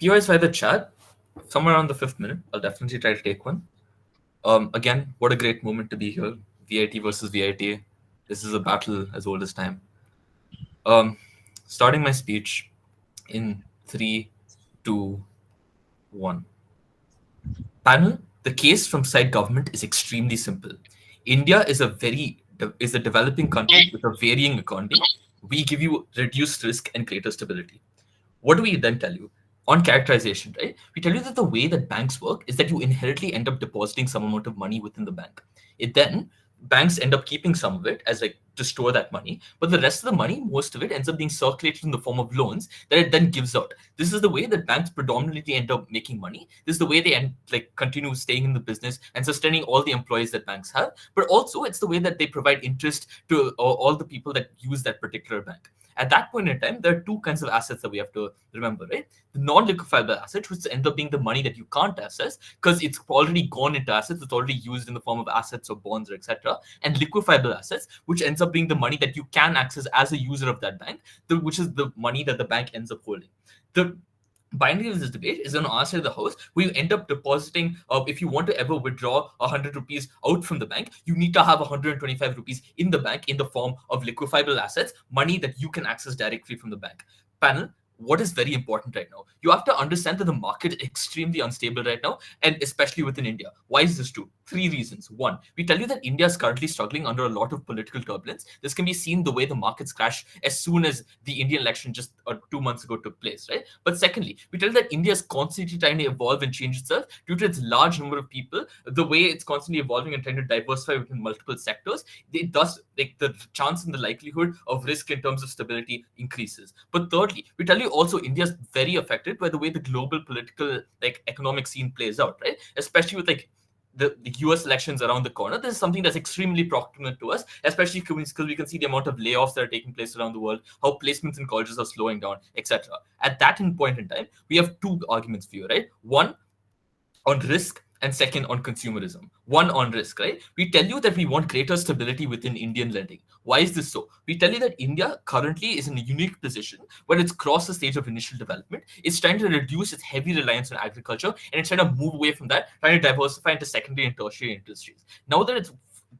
POIs via the chat, somewhere around the 5th minute. I'll definitely try to take one. Again, what a great moment to be here. VIT versus VIT. This is a battle as old as time. Starting my speech in 3, 2, 1. Panel, the case from side government is extremely simple. India is a developing country with a varying economy. We give you reduced risk and greater stability. What do we then tell you? On characterization, right? We tell you that the way that banks work is that you inherently end up depositing some amount of money within the bank. It then banks end up keeping some of it as like to store that money, but the rest of the money, most of it ends up being circulated in the form of loans that it then gives out. This is the way that banks predominantly end up making money. This is the way they continue staying in the business and sustaining all the employees that banks have. But also, it's the way that they provide interest to all the people that use that particular bank. At that point in time, there are two kinds of assets that we have to remember, right? The non-liquefiable assets, which end up being the money that you can't access because it's already gone into assets, it's already used in the form of assets or bonds or etc. And liquefiable assets, which ends up being the money that you can access as a user of that bank, which is the money that the bank ends up holding. The binary of this debate is on our side of the house, where you end up depositing, if you want to ever withdraw 100 rupees out from the bank, you need to have 125 rupees in the bank in the form of liquefiable assets, money that you can access directly from the bank. Panel, what is very important right now? You have to understand that the market is extremely unstable right now, and especially within India. Why is this true? 3 reasons. One, we tell you that India is currently struggling under a lot of political turbulence. This can be seen the way the markets crash as soon as the Indian election just 2 months ago took place, right? But secondly, we tell you that India is constantly trying to evolve and change itself due to its large number of people, the way it's constantly evolving and trying to diversify within multiple sectors. It does, like, the chance and the likelihood of risk in terms of stability increases. But thirdly, we tell you also India is very affected by the way the global political, like, economic scene plays out, right? Especially with like the US elections around the corner. This is something that's extremely proximate to us, especially because we can see the amount of layoffs that are taking place around the world, how placements in colleges are slowing down, etc. At that point in time, we have two arguments for you, right? One on risk, and second on consumerism. One on risk, right? We tell you that we want greater stability within Indian lending. Why is this so? We tell you that India currently is in a unique position where it's crossed the stage of initial development. It's trying to reduce its heavy reliance on agriculture, and it's trying to move away from that, trying to diversify into secondary and tertiary industries. Now that it's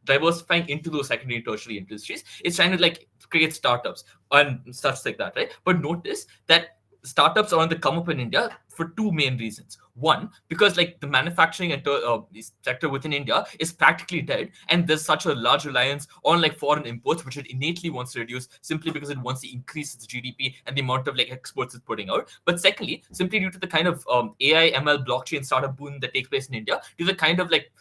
diversifying into those secondary and tertiary industries, it's trying to like create startups and such like that, right? But notice that startups are on the come up in India for two main reasons. One, because like the manufacturing and sector within India is practically dead, and there's such a large reliance on like foreign imports, which it innately wants to reduce simply because it wants to increase its GDP and the amount of like exports it's putting out. But secondly, simply due to the kind of AI, ML, blockchain startup boom that takes place in India, to the kind of like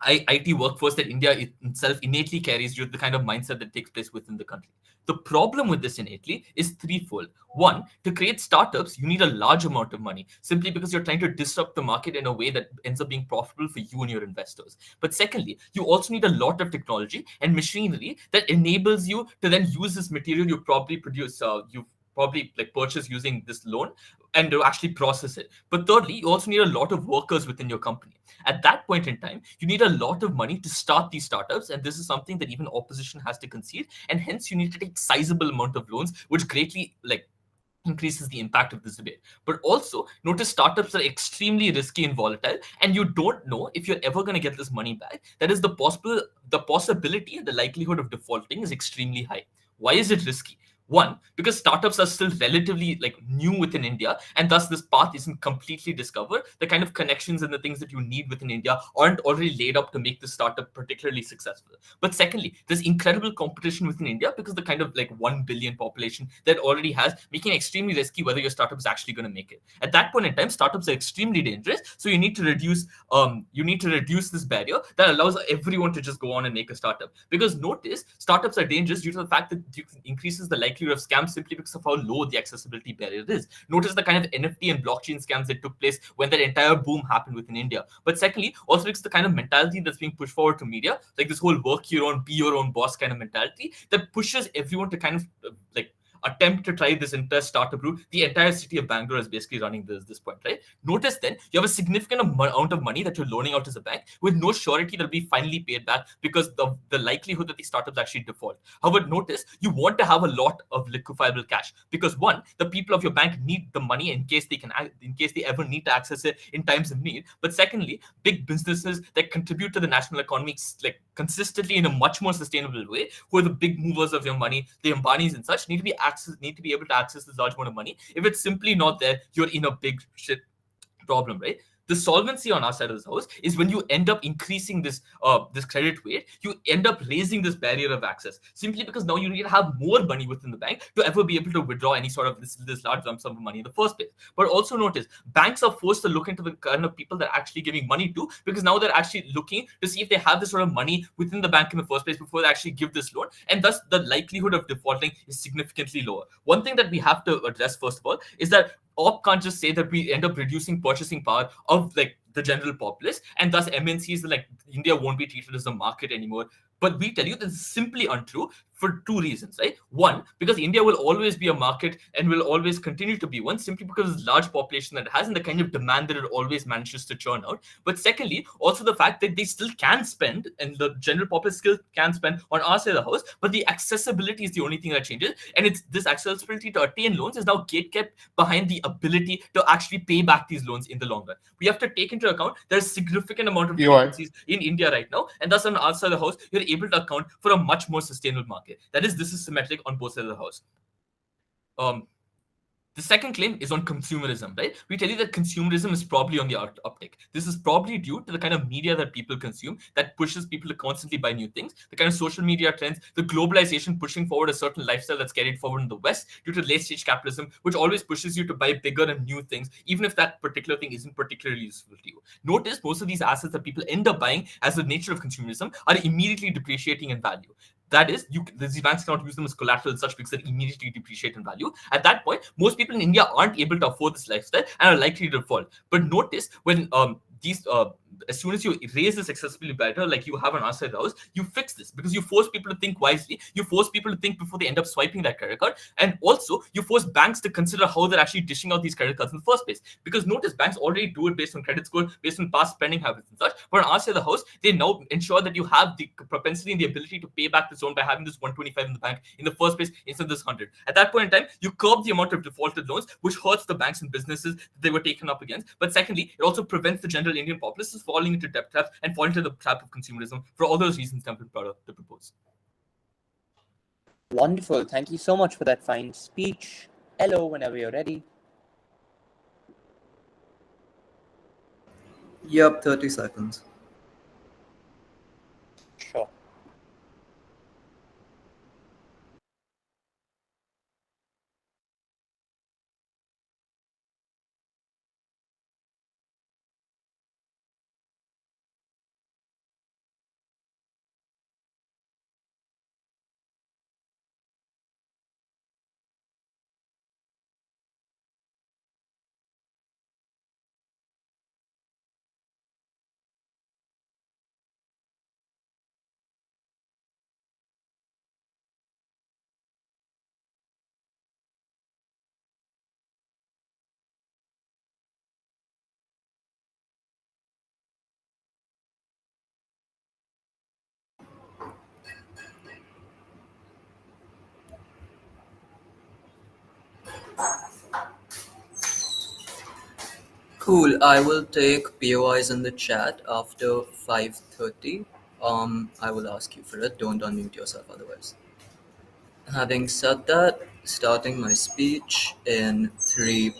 IT workforce that India itself innately carries due to the kind of mindset that takes place within the country. The problem with this innately is threefold. One, to create startups, you need a large amount of money simply because you're trying to disrupt the market in a way that ends up being profitable for you and your investors. But secondly, you also need a lot of technology and machinery that enables you to then use this material you probably produce, you probably like purchase using this loan, and to actually process it. But thirdly, you also need a lot of workers within your company. At that point in time, you need a lot of money to start these startups, and this is something that even opposition has to concede, and hence you need to take sizable amount of loans, which greatly like increases the impact of this debate. But also notice startups are extremely risky and volatile, and you don't know if you're ever going to get this money back. That is the possibility and the likelihood of defaulting is extremely high. Why is it risky? One, because startups are still relatively like new within India, and thus this path isn't completely discovered. The kind of connections and the things that you need within India aren't already laid up to make the startup particularly successful. But secondly, there's incredible competition within India because the kind of like 1 billion population that already has, making it extremely risky whether your startup is actually going to make it. At that point in time, startups are extremely dangerous. So you need to reduce this barrier that allows everyone to just go on and make a startup. Because notice, startups are dangerous due to the fact that it increases the likelihood of scams simply because of how low the accessibility barrier is. Notice the kind of NFT and blockchain scams that took place when that entire boom happened within India. But secondly, also it's the kind of mentality that's being pushed forward to media, like this whole work your own, be your own boss kind of mentality that pushes everyone to kind of like attempt to try this entire startup route, the entire city of Bangalore is basically running this point, right? Notice then you have a significant amount of money that you're loaning out as a bank with no surety that will be finally paid back because the likelihood that the startups actually default. However, notice you want to have a lot of liquefiable cash because one, the people of your bank need the money in case they ever need to access it in times of need. But secondly, big businesses that contribute to the national economy like consistently in a much more sustainable way, who are the big movers of your money, the Ambanis and such, need to be able to access this large amount of money. If it's simply not there, you're in a big shit problem, right? The solvency on our side of the house is when you end up increasing this credit weight, you end up raising this barrier of access simply because now you need to have more money within the bank to ever be able to withdraw any sort of this large lump sum of money in the first place. But also notice banks are forced to look into the kind of people they're actually giving money to because now they're actually looking to see if they have this sort of money within the bank in the first place before they actually give this loan, and thus the likelihood of defaulting is significantly lower. One thing that we have to address first of all is that OP can't just say that we end up reducing purchasing power of like the general populace, and thus MNCs like India won't be treated as a market anymore. But we tell you this is simply untrue for two reasons, right? One, because India will always be a market and will always continue to be one simply because of the large population that it has and the kind of demand that it always manages to churn out. But secondly, also the fact that they still can spend and the general populace still can spend on our side of the house, but the accessibility is the only thing that changes. And it's this accessibility to attain loans is now gatekept behind the ability to actually pay back these loans in the long run. We have to take into account there's a significant amount of delinquencies in India right now, and thus on our side of the house, you're able to account for a much more sustainable market. That is, this is symmetric on both sides of the house. The second claim is on consumerism, right? We tell you that consumerism is probably on the uptick. This is probably due to the kind of media that people consume that pushes people to constantly buy new things, the kind of social media trends, the globalization pushing forward a certain lifestyle that's carried forward in the West due to late-stage capitalism, which always pushes you to buy bigger and new things, even if that particular thing isn't particularly useful to you. Notice most of these assets that people end up buying as the nature of consumerism are immediately depreciating in value. That is, these banks cannot use them as collateral and such because they immediately depreciate in value. At that point, most people in India aren't able to afford this lifestyle and are likely to default. But notice when these as soon as you raise this accessibility better, like you have on our side of the house, you fix this because you force people to think wisely. You force people to think before they end up swiping that credit card. And also, you force banks to consider how they're actually dishing out these credit cards in the first place. Because notice, banks already do it based on credit score, based on past spending habits and such. But on our side of the house, they now ensure that you have the propensity and the ability to pay back this loan by having this 125 in the bank in the first place instead of this 100. At that point in time, you curb the amount of defaulted loans, which hurts the banks and businesses that they were taken up against. But secondly, it also prevents the general Indian populace from falling into debt traps and fall into the trap of consumerism for all those reasons I'm proud to propose. Wonderful. Thank you so much for that fine speech. Hello, whenever you're ready. Yep, 30 seconds. Sure. Cool. I will take POIs in the chat after 5:30. I will ask you for it. Don't unmute yourself otherwise. Having said that, starting my speech in 3,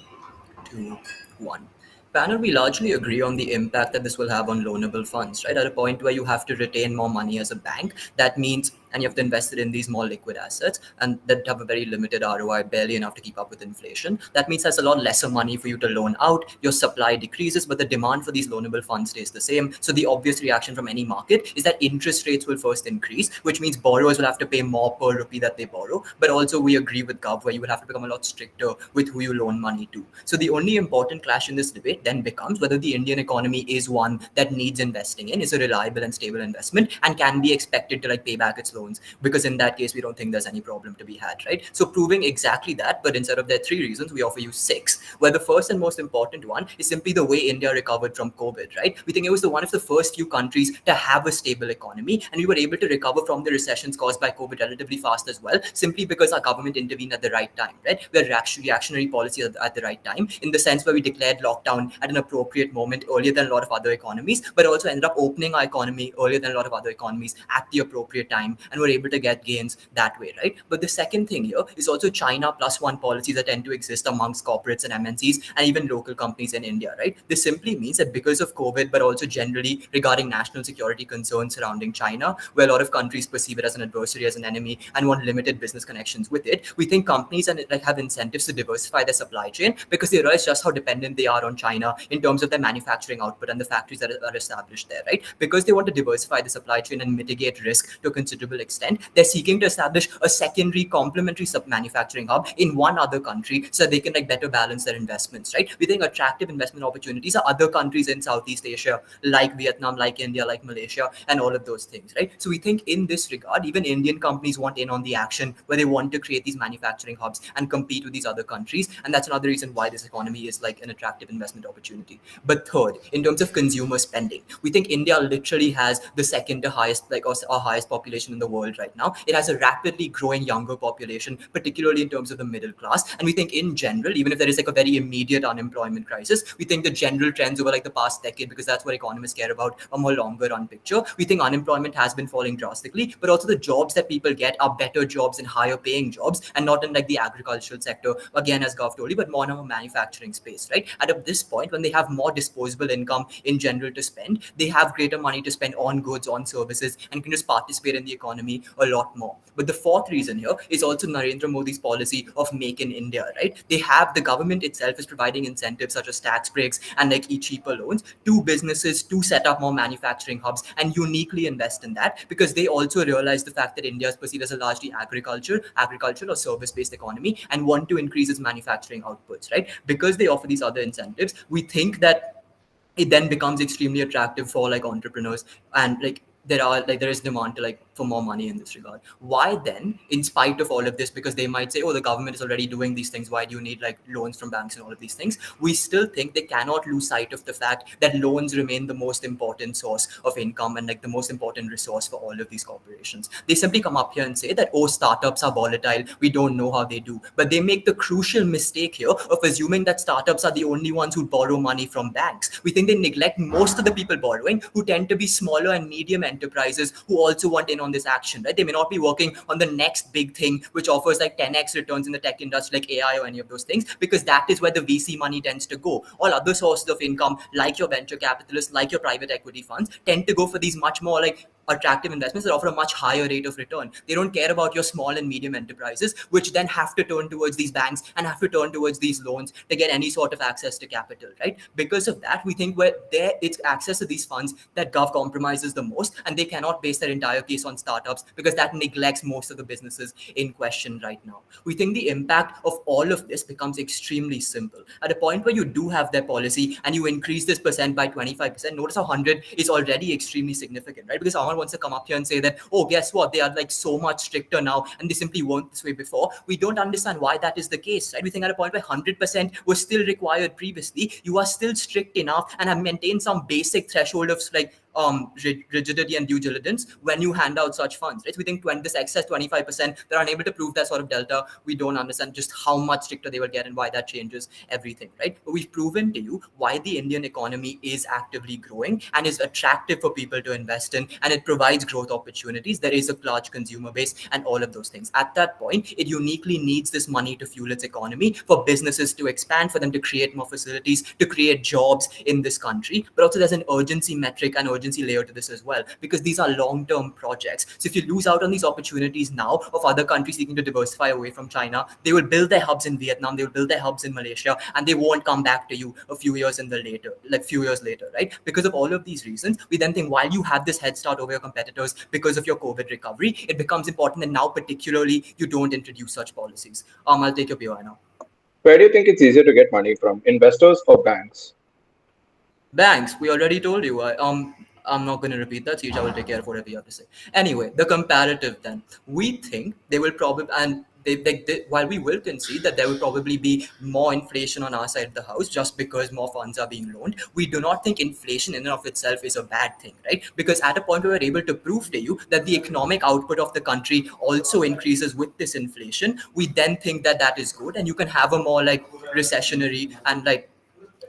2, 1. Panel, we largely agree on the impact that this will have on loanable funds, right? At a point where you have to retain more money as a bank, that means, and you have to invest it in these more liquid assets, and that have a very limited ROI, barely enough to keep up with inflation. That means there's a lot lesser money for you to loan out. Your supply decreases, but the demand for these loanable funds stays the same. So the obvious reaction from any market is that interest rates will first increase, which means borrowers will have to pay more per rupee that they borrow. But also we agree with Gov, where you will have to become a lot stricter with who you loan money to. So the only important clash in this debate then becomes whether the Indian economy is one that needs investing in, is a reliable and stable investment, and can be expected to pay back its loans, because in that case, we don't think there's any problem to be had, right? So proving exactly that, but instead of their 3 reasons, we offer you 6, where the first and most important one is simply the way India recovered from COVID, right? We think it was one of the first few countries to have a stable economy, and we were able to recover from the recessions caused by COVID relatively fast as well, simply because our government intervened at the right time, right? We had reactionary policy at the right time, in the sense where we declared lockdown at an appropriate moment earlier than a lot of other economies, but also ended up opening our economy earlier than a lot of other economies at the appropriate time, and were able to get gains that way, right? But the second thing here is also China plus one policies that tend to exist amongst corporates and MNCs and even local companies in India, right? This simply means that because of COVID, but also generally regarding national security concerns surrounding China, where a lot of countries perceive it as an adversary, as an enemy, and want limited business connections with it, we think companies have incentives to diversify their supply chain, because they realize just how dependent they are on China in terms of their manufacturing output and the factories that are established there, right? Because they want to diversify the supply chain and mitigate risk to a considerable extent, they're seeking to establish a secondary complementary manufacturing hub in one other country so that they can better balance their investments, right? We think attractive investment opportunities are other countries in Southeast Asia, like Vietnam, like India, like Malaysia, and all of those things, right? So we think in this regard, even Indian companies want in on the action, where they want to create these manufacturing hubs and compete with these other countries, and that's another reason why this economy is an attractive investment opportunity. But third, in terms of consumer spending, we think India literally has the second to highest, our highest population in the world right now. It has a rapidly growing younger population, particularly in terms of the middle class. And we think in general, even if there is a very immediate unemployment crisis, we think the general trends over the past decade, because that's what economists care about, a more longer run picture. We think unemployment has been falling drastically, but also the jobs that people get are better jobs and higher paying jobs, and not in the agricultural sector, again, as Gav told you, but more in a manufacturing space, right? At this point, when they have more disposable income in general to spend, they have greater money to spend on goods, on services, and can just participate in the economy a lot more. But the fourth reason here is also Narendra Modi's policy of Make in India, right? The government itself is providing incentives such as tax breaks and cheaper loans to businesses to set up more manufacturing hubs and uniquely invest in that, because they also realize the fact that India is perceived as a largely agricultural or service-based economy and want to increase its manufacturing outputs, right? Because they offer these other incentives, we think that it then becomes extremely attractive for entrepreneurs, and there is demand to for more money in this regard. Why then, in spite of all of this, because they might say, oh, the government is already doing these things, why do you need loans from banks and all of these things? We still think they cannot lose sight of the fact that loans remain the most important source of income and the most important resource for all of these corporations. They simply come up here and say that, oh, startups are volatile, we don't know how they do, but they make the crucial mistake here of assuming that startups are the only ones who borrow money from banks. We think they neglect most of the people borrowing, who tend to be smaller and medium enterprises who also want in on this action, right? They may not be working on the next big thing which offers 10x returns in the tech industry, like AI or any of those things, because that is where the VC money tends to go. All other sources of income, like your venture capitalists, like your private equity funds, tend to go for these much more attractive investments that offer a much higher rate of return. They don't care about your small and medium enterprises, which then have to turn towards these banks and have to turn towards these loans to get any sort of access to capital, right? Because of that, we think it's access to these funds that Gov compromises the most, and they cannot base their entire case on startups, because that neglects most of the businesses in question right now. We think the impact of all of this becomes extremely simple. At a point where you do have their policy and you increase this percent by 25%, notice how 100 is already extremely significant, right? Because someone wants to come up here and say that, oh, guess what, they are so much stricter now and they simply weren't this way before. We don't understand why that is the case, right? We think at a point where 100% was still required previously, you are still strict enough and have maintained some basic threshold of rigidity and due diligence when you hand out such funds, right? We think this excess 25%, they're unable to prove that sort of delta. We don't understand just how much stricter they will get and why that changes everything, right? But we've proven to you why the Indian economy is actively growing and is attractive for people to invest in, and it provides growth opportunities. There is a large consumer base and all of those things. At that point, it uniquely needs this money to fuel its economy, for businesses to expand, for them to create more facilities, to create jobs in this country. But also there's an urgency metric and urgency layer to this as well, because these are long-term projects. So if you lose out on these opportunities now of other countries seeking to diversify away from China, they will build their hubs in Vietnam, they will build their hubs in Malaysia, and they won't come back to you a few years later, right? Because of all of these reasons, we then think while you have this head start over your competitors because of your COVID recovery, it becomes important that now particularly you don't introduce such policies. I'll take your POI now. Where do you think it's easier to get money from, investors or banks? Banks, we already told you. I'm not going to repeat that. Siege, I will take care of whatever you have to say. Anyway, the comparative then. We think they will probably, and while we will concede that there will probably be more inflation on our side of the house just because more funds are being loaned, we do not think inflation in and of itself is a bad thing, right? Because at a point we were able to prove to you that the economic output of the country also increases with this inflation, we then think that that is good, and you can have a more like recessionary and like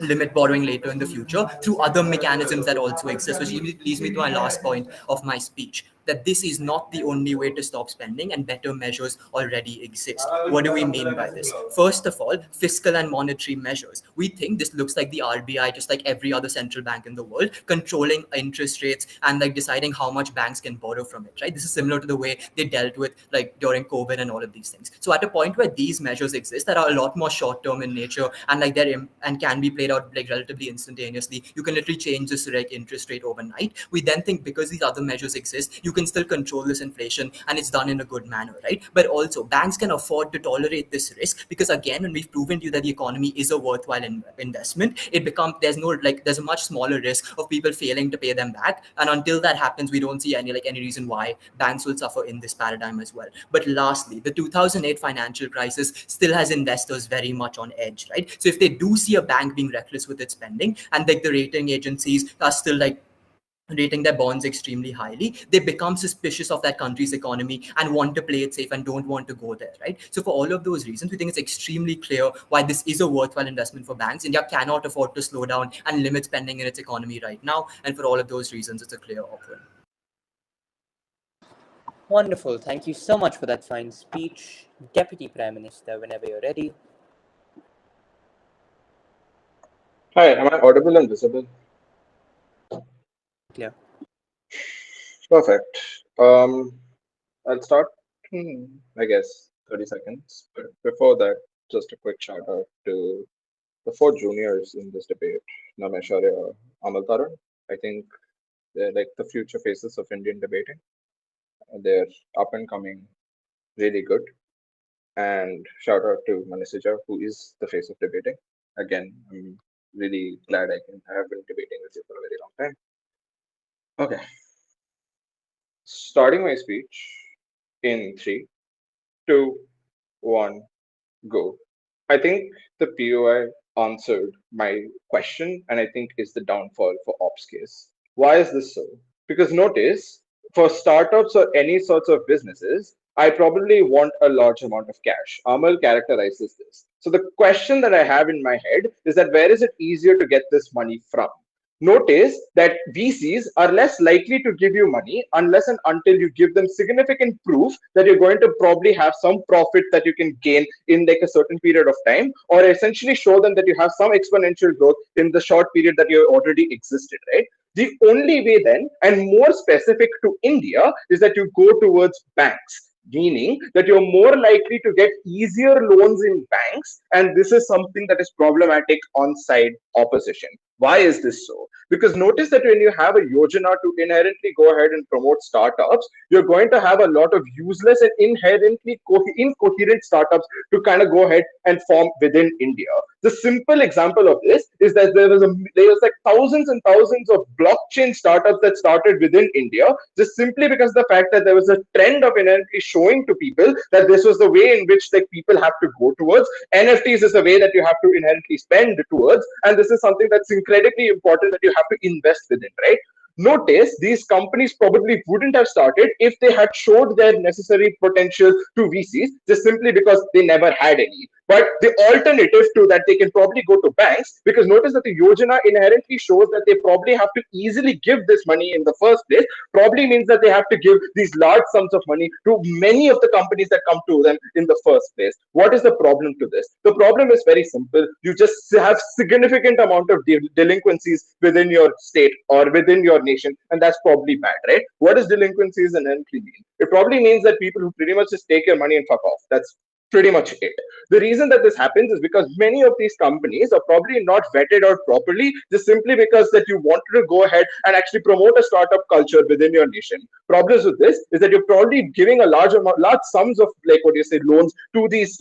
limit borrowing later in the future through other mechanisms that also exist, which leads me to my last point of my speech, that this is not the only way to stop spending and better measures already exist. What do we mean by this? First of all, fiscal and monetary measures. We think this looks like the RBI, just like every other central bank in the world, controlling interest rates and like deciding how much banks can borrow from it, right? This is similar to the way they dealt with like during COVID and all of these things. So at a point where these measures exist that are a lot more short term in nature and like they're and can be played out like relatively instantaneously, you can literally change this like interest rate overnight. We then think because these other measures exist, you can still control this inflation and it's done in a good manner, right? But also banks can afford to tolerate this risk because again, when we've proven to you that the economy is a worthwhile investment, it becomes there's a much smaller risk of people failing to pay them back. And until that happens, we don't see any reason why banks will suffer in this paradigm as well. But lastly, the 2008 financial crisis still has investors very much on edge, right? So if they do see a bank being reckless with its spending and like the rating agencies are still like rating their bonds extremely highly, they become suspicious of that country's economy and want to play it safe and don't want to go there, right? So for all of those reasons, we think it's extremely clear why this is a worthwhile investment for banks. India cannot afford to slow down and limit spending in its economy right now. And for all of those reasons, it's a clear opt-in. Wonderful. Thank you so much for that fine speech. Deputy Prime Minister, whenever you're ready. Hi, am I audible and visible? Clear. Perfect. I'll start, I guess, 30 seconds. But before that, just a quick shout out to the four juniors in this debate, Namesharya, Amal Taran. I think they're like the future faces of Indian debating. They're up and coming, really good. And shout out to Manisija, who is the face of debating. Again, I'm really glad I have been debating with you for a very long time. Okay. Starting my speech in 3, 2, 1, go. I think the POI answered my question, and I think is the downfall for ops case. Why is this so? Because notice, for startups or any sorts of businesses, I probably want a large amount of cash. Amal characterizes this. So the question that I have in my head is that where is it easier to get this money from? Notice that VCs are less likely to give you money unless and until you give them significant proof that you're going to probably have some profit that you can gain in like a certain period of time, or essentially show them that you have some exponential growth in the short period that you already existed, right? The only way then, and more specific to India, is that you go towards banks, meaning that you're more likely to get easier loans in banks, and this is something that is problematic on side opposition. Why is this so? Because notice that when you have a yojana to inherently go ahead and promote startups, you're going to have a lot of useless and inherently incoherent startups to kind of go ahead and form within India. The simple example of this is that there was like thousands and thousands of blockchain startups that started within India, just simply because the fact that there was a trend of inherently showing to people that this was the way in which like people have to go towards. NFTs is the way that you have to inherently spend towards, and this is something that's incredibly important that you have to invest within, right? Notice these companies probably wouldn't have started if they had showed their necessary potential to VCs, just simply because they never had any. But the alternative to that, they can probably go to banks, because notice that the Yojana inherently shows that they probably have to easily give this money in the first place, probably means that they have to give these large sums of money to many of the companies that come to them in the first place. What is the problem to this? The problem is very simple. You just have significant amount of delinquencies within your state or within your nation, and that's probably bad, right? What does delinquencies inherently mean? It probably means that people who pretty much just take your money and fuck off. That's pretty much it. The reason that this happens is because many of these companies are probably not vetted out properly, just simply because that you wanted to go ahead and actually promote a startup culture within your nation. Problems with this is that you're probably giving a large sums of loans to these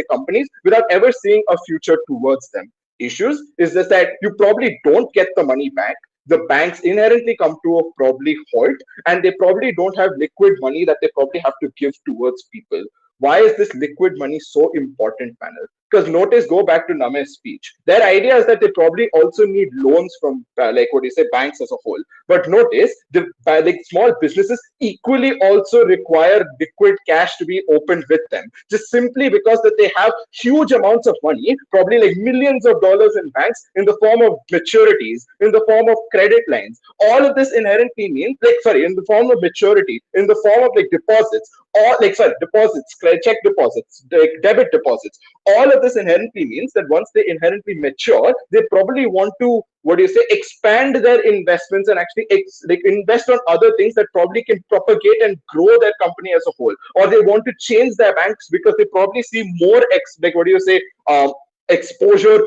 companies without ever seeing a future towards them. Issues is just that you probably don't get the money back. the banks inherently come to a probably halt, and they probably don't have liquid money that they probably have to give towards people. Why is this liquid money so important, panel? Because notice, go back to Name's speech. Their idea is that they probably also need loans from, like what do you say, banks as a whole. But notice, the like small businesses equally also require liquid cash to be opened with them, just simply because that they have huge amounts of money, probably like millions of dollars in banks, in the form of maturities, in the form of credit lines. All of this inherently means, like, sorry, in the form of maturity, in the form of like deposits, or like, sorry, deposits, check deposits, like debit deposits. All of this inherently means that once they inherently mature, they probably want to, what do you say, expand their investments and actually like invest on other things that probably can propagate and grow their company as a whole. Or they want to change their banks because they probably see more like what do you say, exposure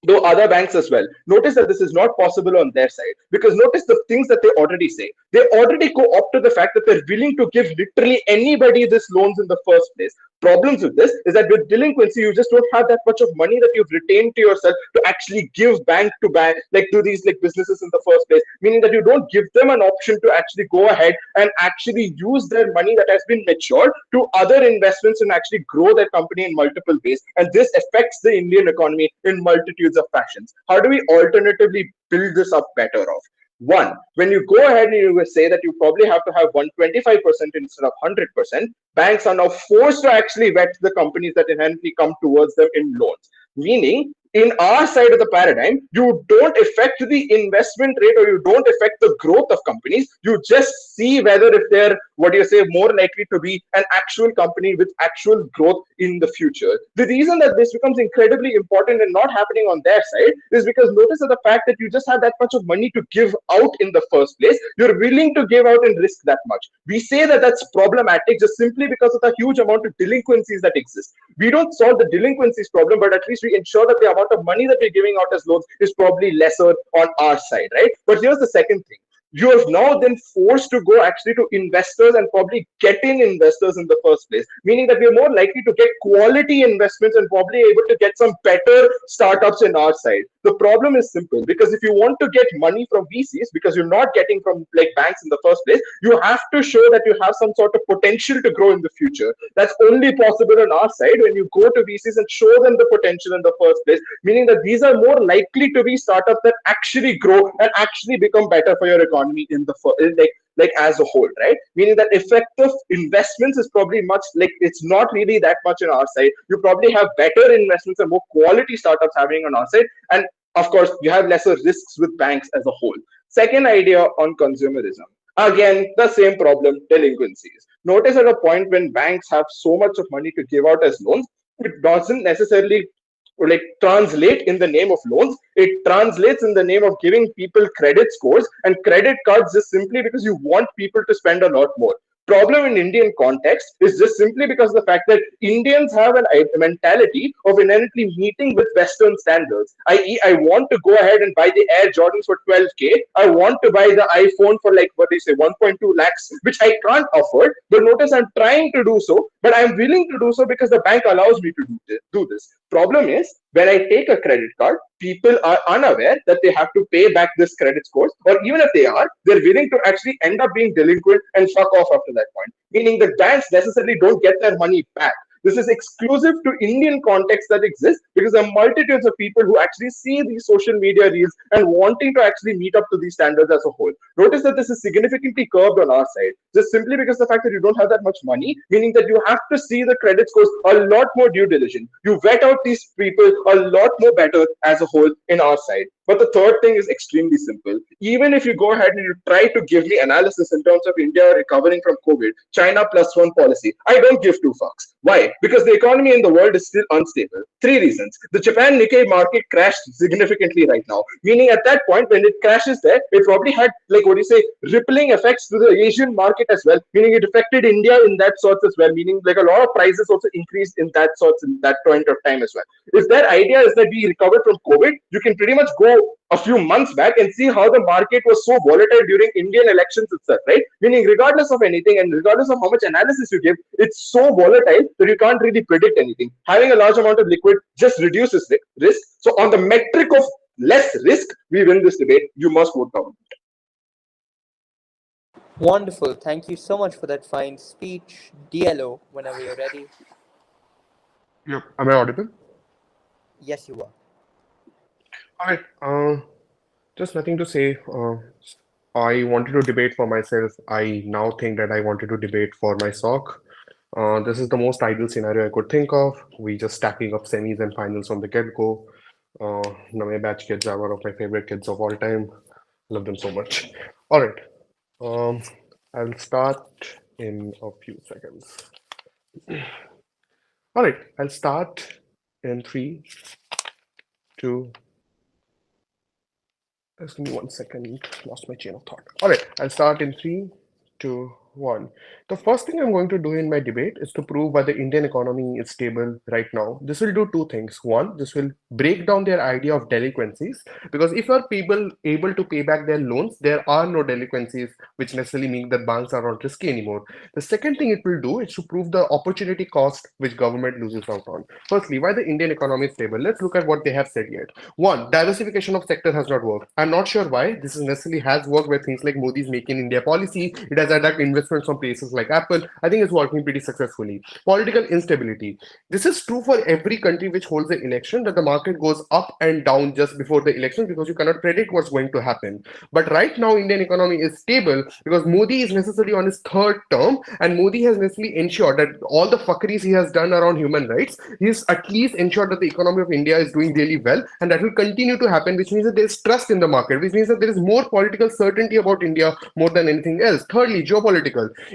to other banks as well. Notice that this is not possible on their side, because notice the things that they already say. They already go up to the fact that they're willing to give literally anybody this loans in the first place. Problems with this is that with delinquency, you just don't have that much of money that you've retained to yourself to actually give bank to bank, like to these like businesses in the first place, meaning that you don't give them an option to actually go ahead and actually use their money that has been matured to other investments and actually grow their company in multiple ways. And this affects the Indian economy in multitudes of fashions. How do we alternatively build this up better off? One, when you go ahead and you say that you probably have to have 125% instead of 100%, banks are now forced to actually vet the companies that inherently come towards them in loans. Meaning, in our side of the paradigm, you don't affect the investment rate or you don't affect the growth of companies. You just see whether if they're, what do you say, more likely to be an actual company with actual growth in the future. The reason that this becomes incredibly important and not happening on their side is because notice that the fact that you just have that much of money to give out in the first place, you're willing to give out and risk that much. We say that that's problematic just simply because of the huge amount of delinquencies that exist. We don't solve the delinquencies problem, but at least we ensure that the amount of money that we're giving out as loans is probably lesser on our side, right? But here's the second thing. You have now then forced to go actually to investors and probably get in investors in the first place, meaning that we're more likely to get quality investments and probably able to get some better startups in our side. The problem is simple, because if you want to get money from VCs, because you're not getting from like banks in the first place, you have to show that you have some sort of potential to grow in the future. That's only possible on our side when you go to VCs and show them the potential in the first place, meaning that these are more likely to be startups that actually grow and actually become better for your economy in the like as a whole, right? Meaning that effective investments is probably much like it's not really that much on our side. You probably have better investments and more quality startups happening on our side, and of course you have lesser risks with banks as a whole. Second idea on consumerism. Again, the same problem, delinquencies. Notice at a point when banks have so much of money to give out as loans, it doesn't necessarily like translate in the name of loans. It translates in the name of giving people credit scores and credit cards just simply because you want people to spend a lot more. Problem in Indian context is just simply because of the fact that Indians have a mentality of inherently meeting with Western standards. I.e., I want to go ahead and buy the Air Jordans for 12K. I want to buy the iPhone for like what they say 1.2 lakhs, which I can't afford. But notice I'm trying to do so, but I'm willing to do so because the bank allows me to do this. Problem is, when I take a credit card, people are unaware that they have to pay back this credit scores, or even if they are, they're willing to actually end up being delinquent and fuck off after that point. Meaning the banks necessarily don't get their money back. This is exclusive to Indian context that exists because there are multitudes of people who actually see these social media reels and wanting to actually meet up to these standards as a whole. Notice that this is significantly curbed on our side, just simply because the fact that you don't have that much money, meaning that you have to see the credit scores a lot more due diligent. You vet out these people a lot more better as a whole in our side. But the third thing is extremely simple. Even if you go ahead and you try to give me analysis in terms of India recovering from COVID, China +1 policy, I don't give two fucks. Why? Because the economy in the world is still unstable. Three reasons. The Japan Nikkei market crashed significantly right now, meaning at that point when it crashes there, it probably had like what do you say, rippling effects to the Asian market as well, meaning it affected India in that sorts as well, meaning like a lot of prices also increased in that sorts in that point of time as well. If their idea is that we recovered from COVID, you can pretty much go a few months back and see how the market was so volatile during Indian elections itself, right? Meaning regardless of anything and regardless of how much analysis you give, it's so volatile that you can't really predict anything. Having a large amount of liquid just reduces risk. So on the metric of less risk we win this debate. You must vote government. Wonderful. Thank you so much for that fine speech. DLO, whenever you're ready. Yep. Am I audible? Yes, you are. All right. Just nothing to say. I wanted to debate for myself. I now think that I wanted to debate for my sock. This is the most ideal scenario I could think of. We just stacking up semis and finals from the get-go. Name batch kids are one of my favorite kids of all time. Love them so much. All right. I'll start in a few seconds. All right. I'll start in 3, 2. Just give me 1 second. Lost my chain of thought. All right. I'll start in 3, 2, 1. The first thing I'm going to do in my debate is to prove why the Indian economy is stable right now. This will do 2 things. One, this will break down their idea of delinquencies, because if are people able to pay back their loans, there are no delinquencies, which necessarily mean that banks are not risky anymore. The second thing it will do is to prove the opportunity cost which government loses out on. Firstly, why the Indian economy is stable. Let's look at what they have said yet. One, diversification of sector has not worked. I'm not sure why. This is necessarily has worked with things like Modi's Make in India policy. It has attracted investments from places like Apple. I think it's working pretty successfully. Political instability. This is true for every country which holds the election, that the market goes up and down just before the election because you cannot predict what's going to happen. But right now, Indian economy is stable because Modi is necessarily on his 3rd term, and Modi has necessarily ensured that all the fuckeries he has done around human rights, he's at least ensured that the economy of India is doing really well, and that will continue to happen, which means that there is trust in the market, which means that there is more political certainty about India more than anything else. Thirdly, geopolitical.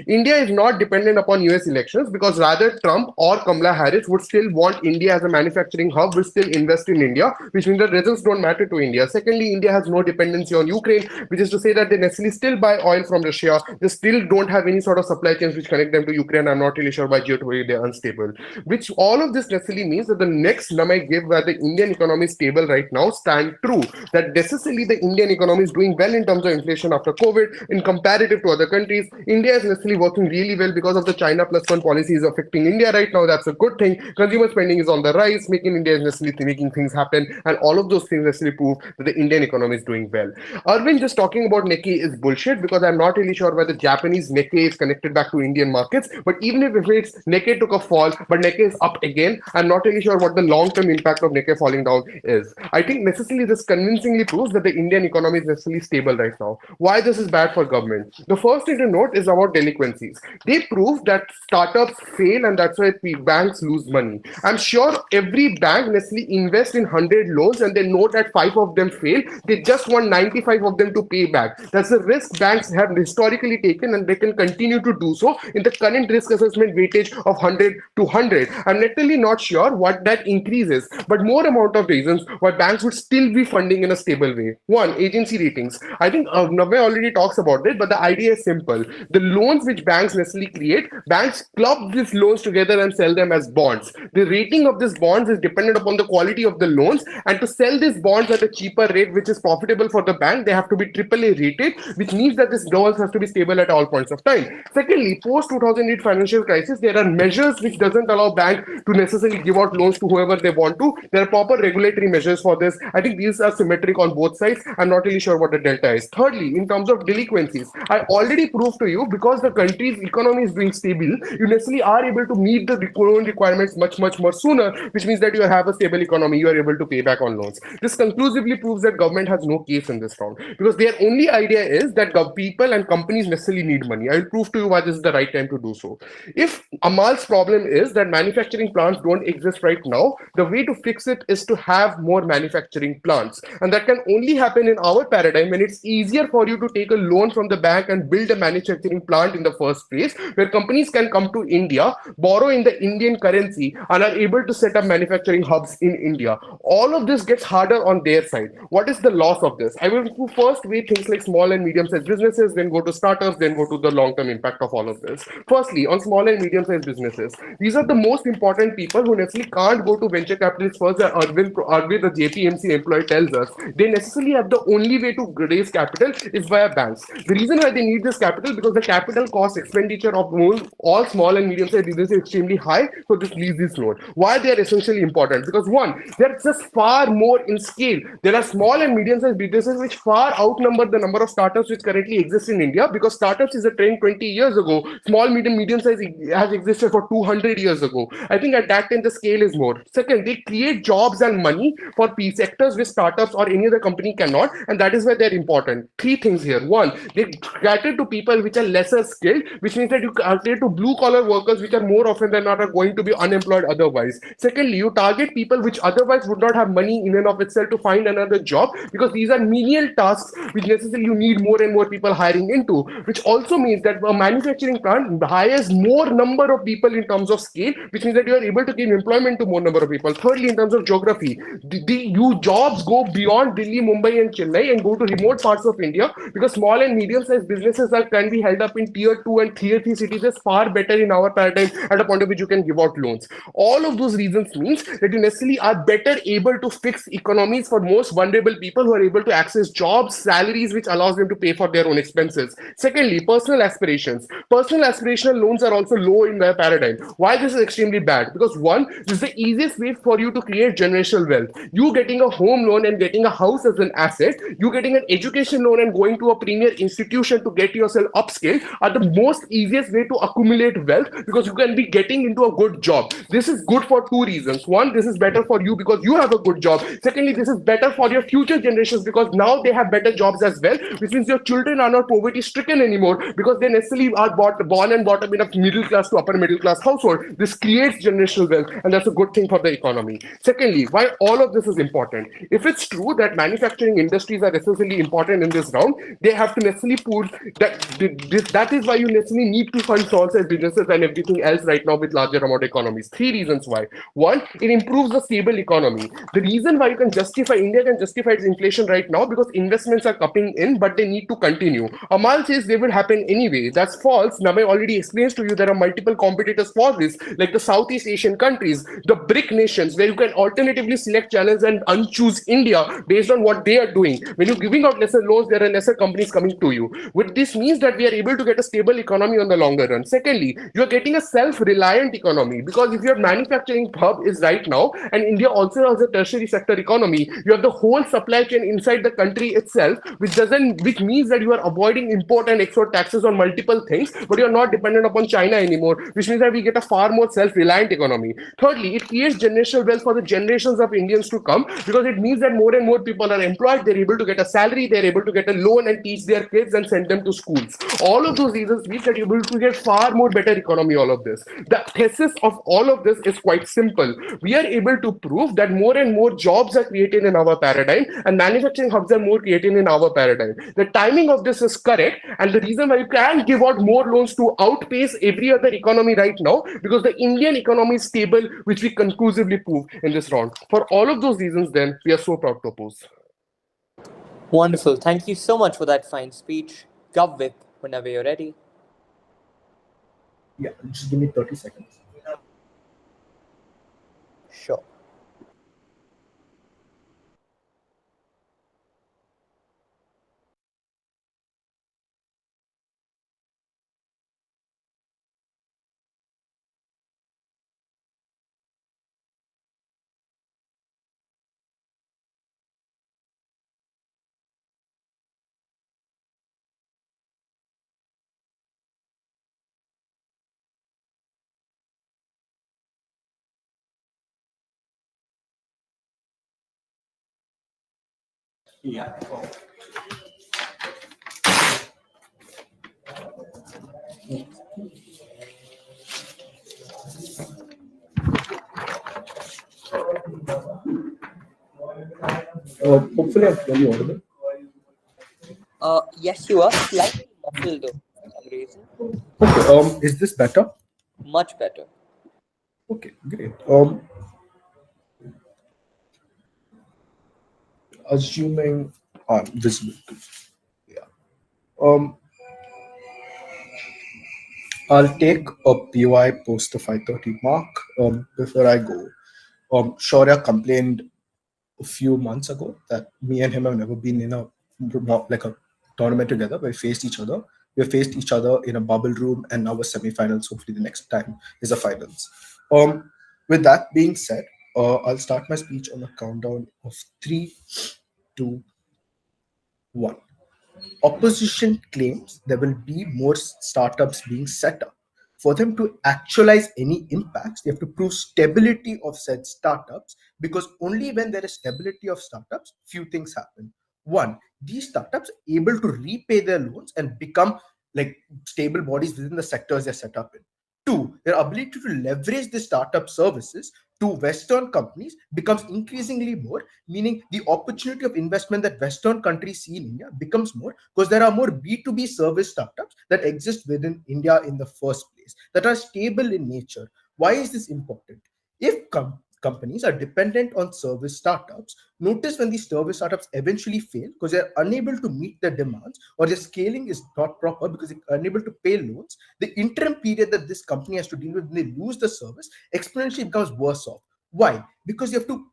India is not dependent upon US elections because rather Trump or Kamala Harris would still want India as a manufacturing hub, will still invest in India, which means that results don't matter to India. Secondly, India has no dependency on Ukraine, which is to say that they necessarily still buy oil from Russia. They still don't have any sort of supply chains which connect them to Ukraine. I'm not really sure why geopolitically they're unstable. Which all of this necessarily means that the next num I give where the Indian economy is stable right now stand true. That necessarily the Indian economy is doing well in terms of inflation after COVID in comparative to other countries. India is necessarily working really well because of the China plus one policy is affecting India right now. That's a good thing. Consumer spending is on the rise, making India is necessarily making things happen, and all of those things necessarily prove that the Indian economy is doing well. Arvind just talking about Nikkei is bullshit because I'm not really sure why the Japanese Nikkei is connected back to Indian markets. But even if it's Nikkei took a fall, but Nikkei is up again, I'm not really sure what the long-term impact of Nikkei falling down is. I think necessarily this convincingly proves that the Indian economy is necessarily stable right now. Why this is bad for government? The first thing to note is about delinquencies. They prove that startups fail and that's why banks lose money. I'm sure every bank necessarily invests in 100 loans and they note that 5 of them fail. They just want 95 of them to pay back. That's the risk banks have historically taken and they can continue to do so in the current risk assessment weightage of 100 to 100. I'm literally not sure what that increases, but more amount of reasons why banks would still be funding in a stable way. One, agency ratings. I think Navya already talks about it, but the idea is simple. The loans which banks necessarily create, banks club these loans together and sell them as bonds. The rating of these bonds is dependent upon the quality of the loans, and to sell these bonds at a cheaper rate, which is profitable for the bank, they have to be AAA rated, which means that this loans has to be stable at all points of time. Secondly, post 2008 financial crisis, there are measures which doesn't allow bank to necessarily give out loans to whoever they want to. There are proper regulatory measures for this. I think these are symmetric on both sides. I'm not really sure what the delta is. Thirdly, in terms of delinquencies, I already proved to you because the country's economy is being stable, you necessarily are able to meet the loan requirements much more sooner, which means that you have a stable economy, you are able to pay back on loans. This conclusively proves that government has no case in this round because their only idea is that people and companies necessarily need money. I will prove to you why this is the right time to do so. If Amal's problem is that manufacturing plants don't exist right now, the way to fix it is to have more manufacturing plants, and that can only happen in our paradigm when it's easier for you to take a loan from the bank and build a manufacturing plant in the first place, where companies can come to India, borrow in the Indian currency, and are able to set up manufacturing hubs in India. All of this gets harder on their side. What is the loss of this? I will first weigh things like small and medium-sized businesses, then go to startups, then go to the long-term impact of all of this. Firstly, on small and medium-sized businesses, these are the most important people who necessarily can't go to venture capitalists first. Arvind, the JPMC employee, tells us they necessarily have the only way to raise capital is via banks. The reason why they need this capital because the capital cost expenditure of all small and medium-sized businesses is extremely high, so this leaves this loan. Why they are essentially important? Because one, they're just far more in scale. There are small and medium-sized businesses which far outnumber the number of startups which currently exist in India, because startups is a trend 20 years ago. Small, medium-sized has existed for 200 years ago. I think at that time the scale is more. Second, they create jobs and money for sectors which startups or any other company cannot, and that is why they're important. Three things here. One, they cater to people which are lesser skilled, which means that you cater to blue collar workers which are more often than not are going to be unemployed otherwise. Secondly, you target people which otherwise would not have money in and of itself to find another job, because these are menial tasks which necessarily you need more and more people hiring into, which also means that a manufacturing plant hires more number of people in terms of scale, which means that you are able to give employment to more number of people. Thirdly, in terms of geography, you jobs go beyond Delhi, Mumbai, and Chennai and go to remote parts of India, because small and medium-sized businesses can be held up in tier 2 and tier 3 cities is far better in our paradigm at a point of which you can give out loans. All of those reasons means that you necessarily are better able to fix economies for most vulnerable people who are able to access jobs, salaries, which allows them to pay for their own expenses. Secondly, personal aspirations. Personal aspirational loans are also low in their paradigm. Why this is extremely bad? Because one, this is the easiest way for you to create generational wealth. You getting a home loan and getting a house as an asset, you getting an education loan and going to a premier institution to get yourself upscale are the most easiest way to accumulate wealth, because you can be getting into a good job. This is good for two reasons. One, this is better for you because you have a good job. Secondly, this is better for your future generations because now they have better jobs as well, which means your children are not poverty stricken anymore because they necessarily are born and brought up in a middle class to upper middle class household. This creates generational wealth, and that's a good thing for the economy. Secondly, why all of this is important? If it's true that manufacturing industries are necessarily important in this round, they have to necessarily put that is why you necessarily need to fund small size businesses and everything else right now with larger amount of economies. Three reasons why. One, it improves the stable economy. The reason why you can justify India can justify its inflation right now because investments are coming in, but they need to continue. Amal says they will happen anyway. That's false. Namai already explains to you there are multiple competitors for this, like the Southeast Asian countries, the BRIC nations, where you can alternatively select channels and unchoose India based on what they are doing. When you're giving out lesser loans, there are lesser companies coming to you. With this means that we are able to get a stable economy on the longer run. Secondly, you are getting a self-reliant economy, because if your manufacturing hub is right now, and India also has a tertiary sector economy, you have the whole supply chain inside the country itself, which means that you are avoiding import and export taxes on multiple things, but you are not dependent upon China anymore, which means that we get a far more self-reliant economy. Thirdly, it creates generational wealth for the generations of Indians to come, because it means that more and more people are employed, they're able to get a salary, they're able to get a loan and teach their kids and send them to schools. All of those reasons means that you're able to get far more better economy, all of this. The thesis of all of this is quite simple. We are able to prove that more and more jobs are created in our paradigm and manufacturing hubs are more created in our paradigm. The timing of this is correct, and the reason why you can give out more loans to outpace every other economy right now, because the Indian economy is stable, which we conclusively prove in this round. For all of those reasons, then, we are so proud to oppose. Wonderful. Thank you so much for that fine speech. Gavvip, whenever you're ready. Yeah, just give me 30 seconds. Sure. Yeah. Hopefully, I'm clearly audible. Yes, you are slightly muffled though, for some reason. Okay. Is this better? Much better. Okay, great. Assuming I'm visible. Yeah. I'll take a POI post the 5:30 mark. Before I go, Shaurya complained a few months ago that me and him have never been in a tournament together. We faced each other. We faced each other in a bubble room, and now a semi-finals. Hopefully, the next time is a finals. With that being said, I'll start my speech on a countdown of 3, 2, 1. Opposition claims there will be more startups being set up. For them to actualize any impacts, they have to prove stability of said startups, because only when there is stability of startups, few things happen. One, these startups are able to repay their loans and become like stable bodies within the sectors they're set up in. Two, their ability to leverage the startup services to Western companies becomes increasingly more, meaning the opportunity of investment that Western countries see in India becomes more, because there are more B2B service startups that exist within India in the first place that are stable in nature. Why is this important? If companies are dependent on service startups, notice when these service startups eventually fail because they're unable to meet their demands or their scaling is not proper because they're unable to pay loans, the interim period that this company has to deal with when they lose the service exponentially becomes worse off. Why? Because you have to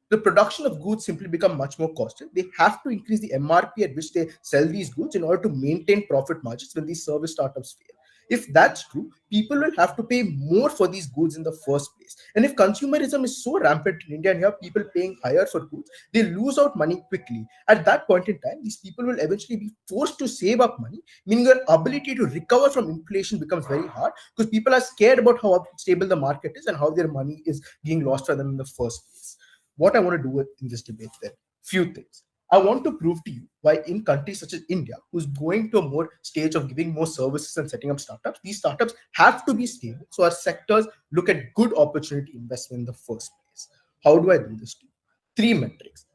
the production of goods simply become much more costly. They have to increase the MRP at which they sell these goods in order to maintain profit margins when these service startups fail. If that's true, people will have to pay more for these goods in the first place. And if consumerism is so rampant in India and you have people paying higher for goods, they lose out money quickly. At that point in time, these people will eventually be forced to save up money, meaning their ability to recover from inflation becomes very hard because people are scared about how stable the market is and how their money is being lost for them in the first place. What I want to do in this debate then, few things. I want to prove to you why in countries such as India, who's going to a more stage of giving more services and setting up startups, these startups have to be stable. So our sectors look at good opportunity investment in the first place. How do I do this to you? Three metrics: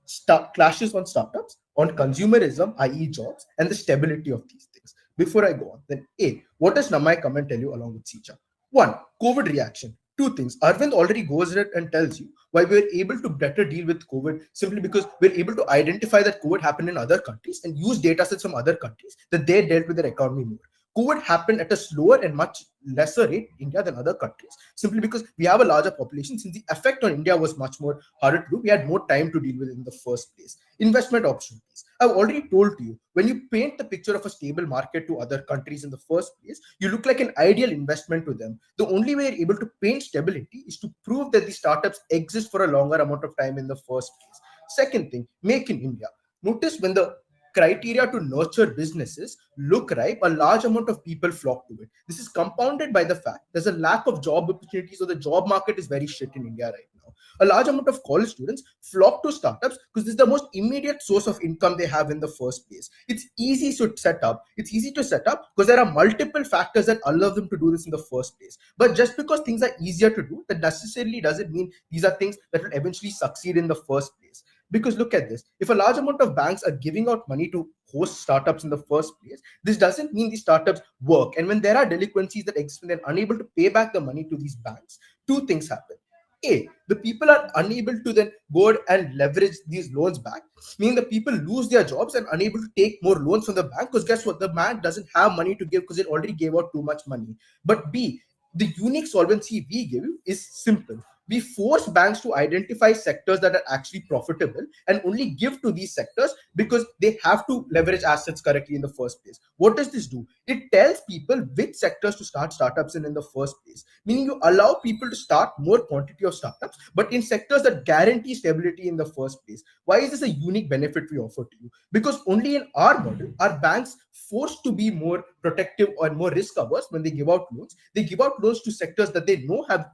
clashes on startups, on consumerism, i.e. jobs, and the stability of these things. Before I go on, then A, what does Namai come and tell you along with Sija? One, COVID reaction. Two things. Arvind already goes ahead and tells you why we're able to better deal with COVID simply because we're able to identify that COVID happened in other countries and use data sets from other countries that they dealt with their economy more. COVID happened at a slower and much lesser rate in India than other countries, simply because we have a larger population. Since the effect on India was much more harder to do, we had more time to deal with it in the first place. Investment opportunities. I've already told you, when you paint the picture of a stable market to other countries in the first place, you look like an ideal investment to them. The only way you're able to paint stability is to prove that the startups exist for a longer amount of time in the first place. Second thing, make in India. Notice when the criteria to nurture businesses look ripe, a large amount of people flock to it. This is compounded by the fact there's a lack of job opportunities, so the job market is very shit in India right now. A large amount of college students flock to startups because this is the most immediate source of income they have in the first place. It's easy to set up. It's easy to set up because there are multiple factors that allow them to do this in the first place. But just because things are easier to do, that necessarily doesn't mean these are things that will eventually succeed in the first place. Because look at this, if a large amount of banks are giving out money to host startups in the first place, this doesn't mean these startups work. And when there are delinquencies that exist, when they're unable to pay back the money to these banks, two things happen. A, the people are unable to then go and leverage these loans back, meaning the people lose their jobs and unable to take more loans from the bank because guess what? The bank doesn't have money to give because it already gave out too much money. But B, the unique solvency we give is simple. We force banks to identify sectors that are actually profitable and only give to these sectors because they have to leverage assets correctly in the first place. What does this do? It tells people which sectors to start startups in the first place, meaning you allow people to start more quantity of startups, but in sectors that guarantee stability in the first place. Why is this a unique benefit we offer to you? Because only in our model are banks forced to be more protective or more risk averse when they give out loans. They give out loans to sectors that they know have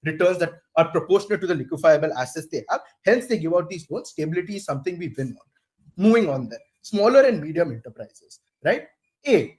returns that are proportionate to the liquefiable assets they have. Hence, they give out these loans. Stability is something we win on. Moving on then, smaller and medium enterprises, right? A,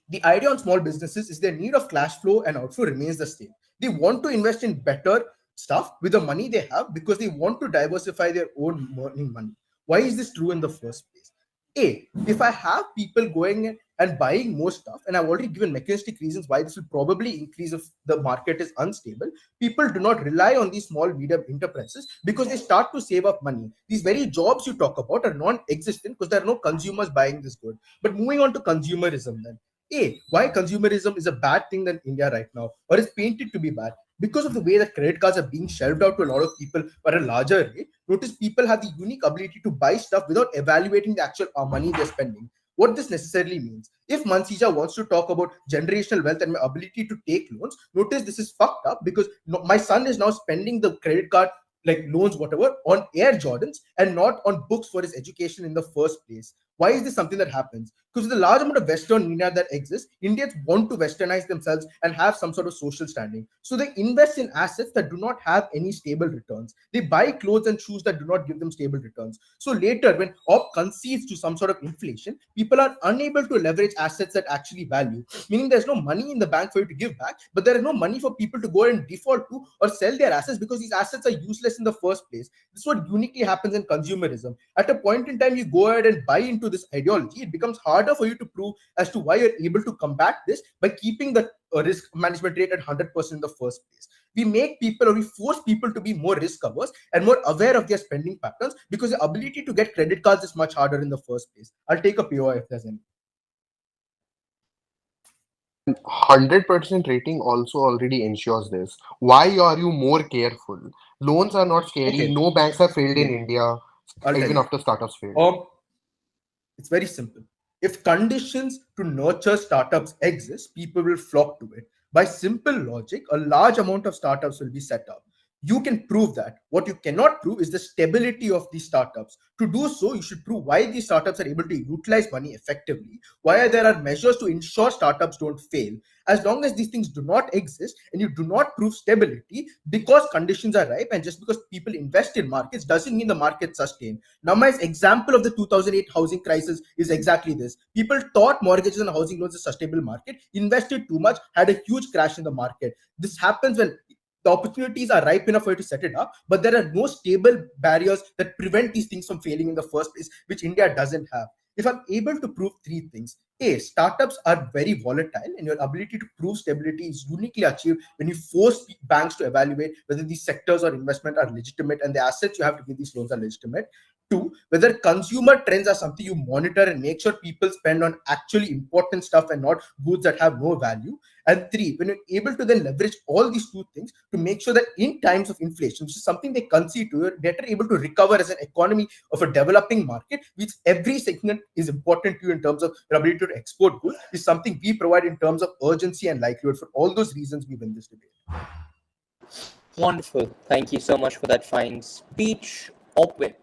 the idea on small businesses is their need of cash flow and outflow remains the same. They want to invest in better stuff with the money they have because they want to diversify their own earning money. Why is this true in the first place? A, if I have people going and buying more stuff, and I've already given mechanistic reasons why this will probably increase if the market is unstable, people do not rely on these small medium enterprises because they start to save up money. These very jobs you talk about are non-existent because there are no consumers buying this good. But moving on to consumerism then. A, why consumerism is a bad thing in India right now, or is painted to be bad? Because of the way that credit cards are being shelved out to a lot of people at a larger rate. Notice people have the unique ability to buy stuff without evaluating the actual money they're spending. what this necessarily means. If Mansija wants to talk about generational wealth and my ability to take loans, notice this is fucked up because my son is now spending the credit card like loans, whatever, on Air Jordans and not on books for his education in the first place. Why is this something that happens? Because with the large amount of Western India that exists, Indians want to westernize themselves and have some sort of social standing. So they invest in assets that do not have any stable returns. They buy clothes and shoes that do not give them stable returns. So later, when op concedes to some sort of inflation, people are unable to leverage assets that actually value, meaning there's no money in the bank for you to give back, but there is no money for people to go and default to or sell their assets because these assets are useless in the first place. This is what uniquely happens in consumerism. At a point in time, you go ahead and buy into this ideology, it becomes harder for you to prove as to why you're able to combat this by keeping the risk management rate at 100% in the first place. We make people or we force people to be more risk averse and more aware of their spending patterns because the ability to get credit cards is much harder in the first place. I'll take a POI if there's any. 100% rating also already ensures this. Why are you more careful? Loans are not scary. Okay. No banks have failed in India, I'll tell even you. after startups failed. It's very simple. If conditions to nurture startups exist, people will flock to it. By simple logic, a large amount of startups will be set up. You can prove that. What you cannot prove is the stability of these startups. To do so, you should prove why these startups are able to utilize money effectively, why there are measures to ensure startups don't fail. As long as these things do not exist and you do not prove stability, because conditions are ripe and just because people invest in markets doesn't mean the market sustain. Now, my example of the 2008 housing crisis is exactly this. People thought mortgages and housing loans is a sustainable market, invested too much, had a huge crash in the market. This happens when the opportunities are ripe enough for you to set it up, but there are no stable barriers that prevent these things from failing in the first place, which India doesn't have. If I'm able to prove three things: A, startups are very volatile, and your ability to prove stability is uniquely achieved when you force banks to evaluate whether these sectors or investment are legitimate and the assets you have to give these loans are legitimate. Two, whether consumer trends are something you monitor and make sure people spend on actually important stuff and not goods that have no value. And three, when you're able to then leverage all these two things to make sure that in times of inflation, which is something they concede to, you're better able to recover as an economy of a developing market, which every segment is important to you in terms of your ability to export goods, is something we provide in terms of urgency and likelihood. For all those reasons, we win this debate. Wonderful. Thank you so much for that fine speech. Opwin.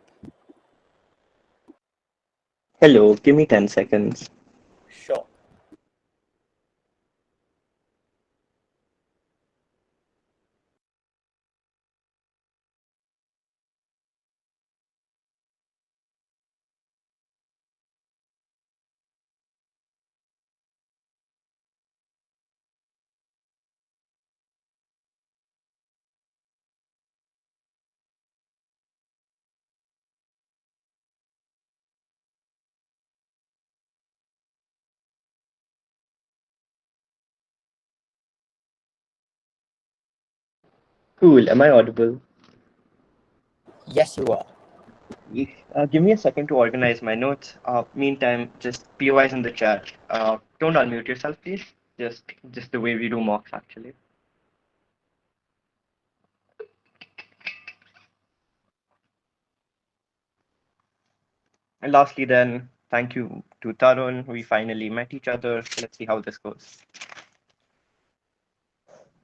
Hello, give me 10 seconds. Sure. Cool, am I audible? Yes, you are. Give me a second to organize my notes. Meantime, just POIs in the chat. Don't unmute yourself, please. Just the way we do mocks, actually. And lastly, then, thank you to Tarun. We finally met each other. Let's see how this goes.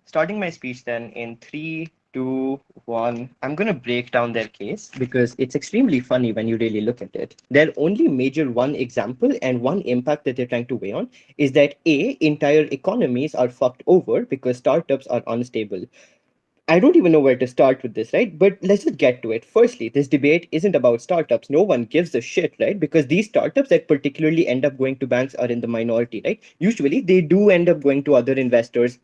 Starting my speech then in 3, 2, 1. I'm going to break down their case because it's extremely funny when you really look at it. Their only major one example and one impact that they're trying to weigh on is that A, entire economies are fucked over because startups are unstable. I don't even know where to start with this, right? But let's just get to it. Firstly, this debate isn't about startups. No one gives a shit, right? Because these startups that particularly end up going to banks are in the minority, right? Usually they do end up going to other investors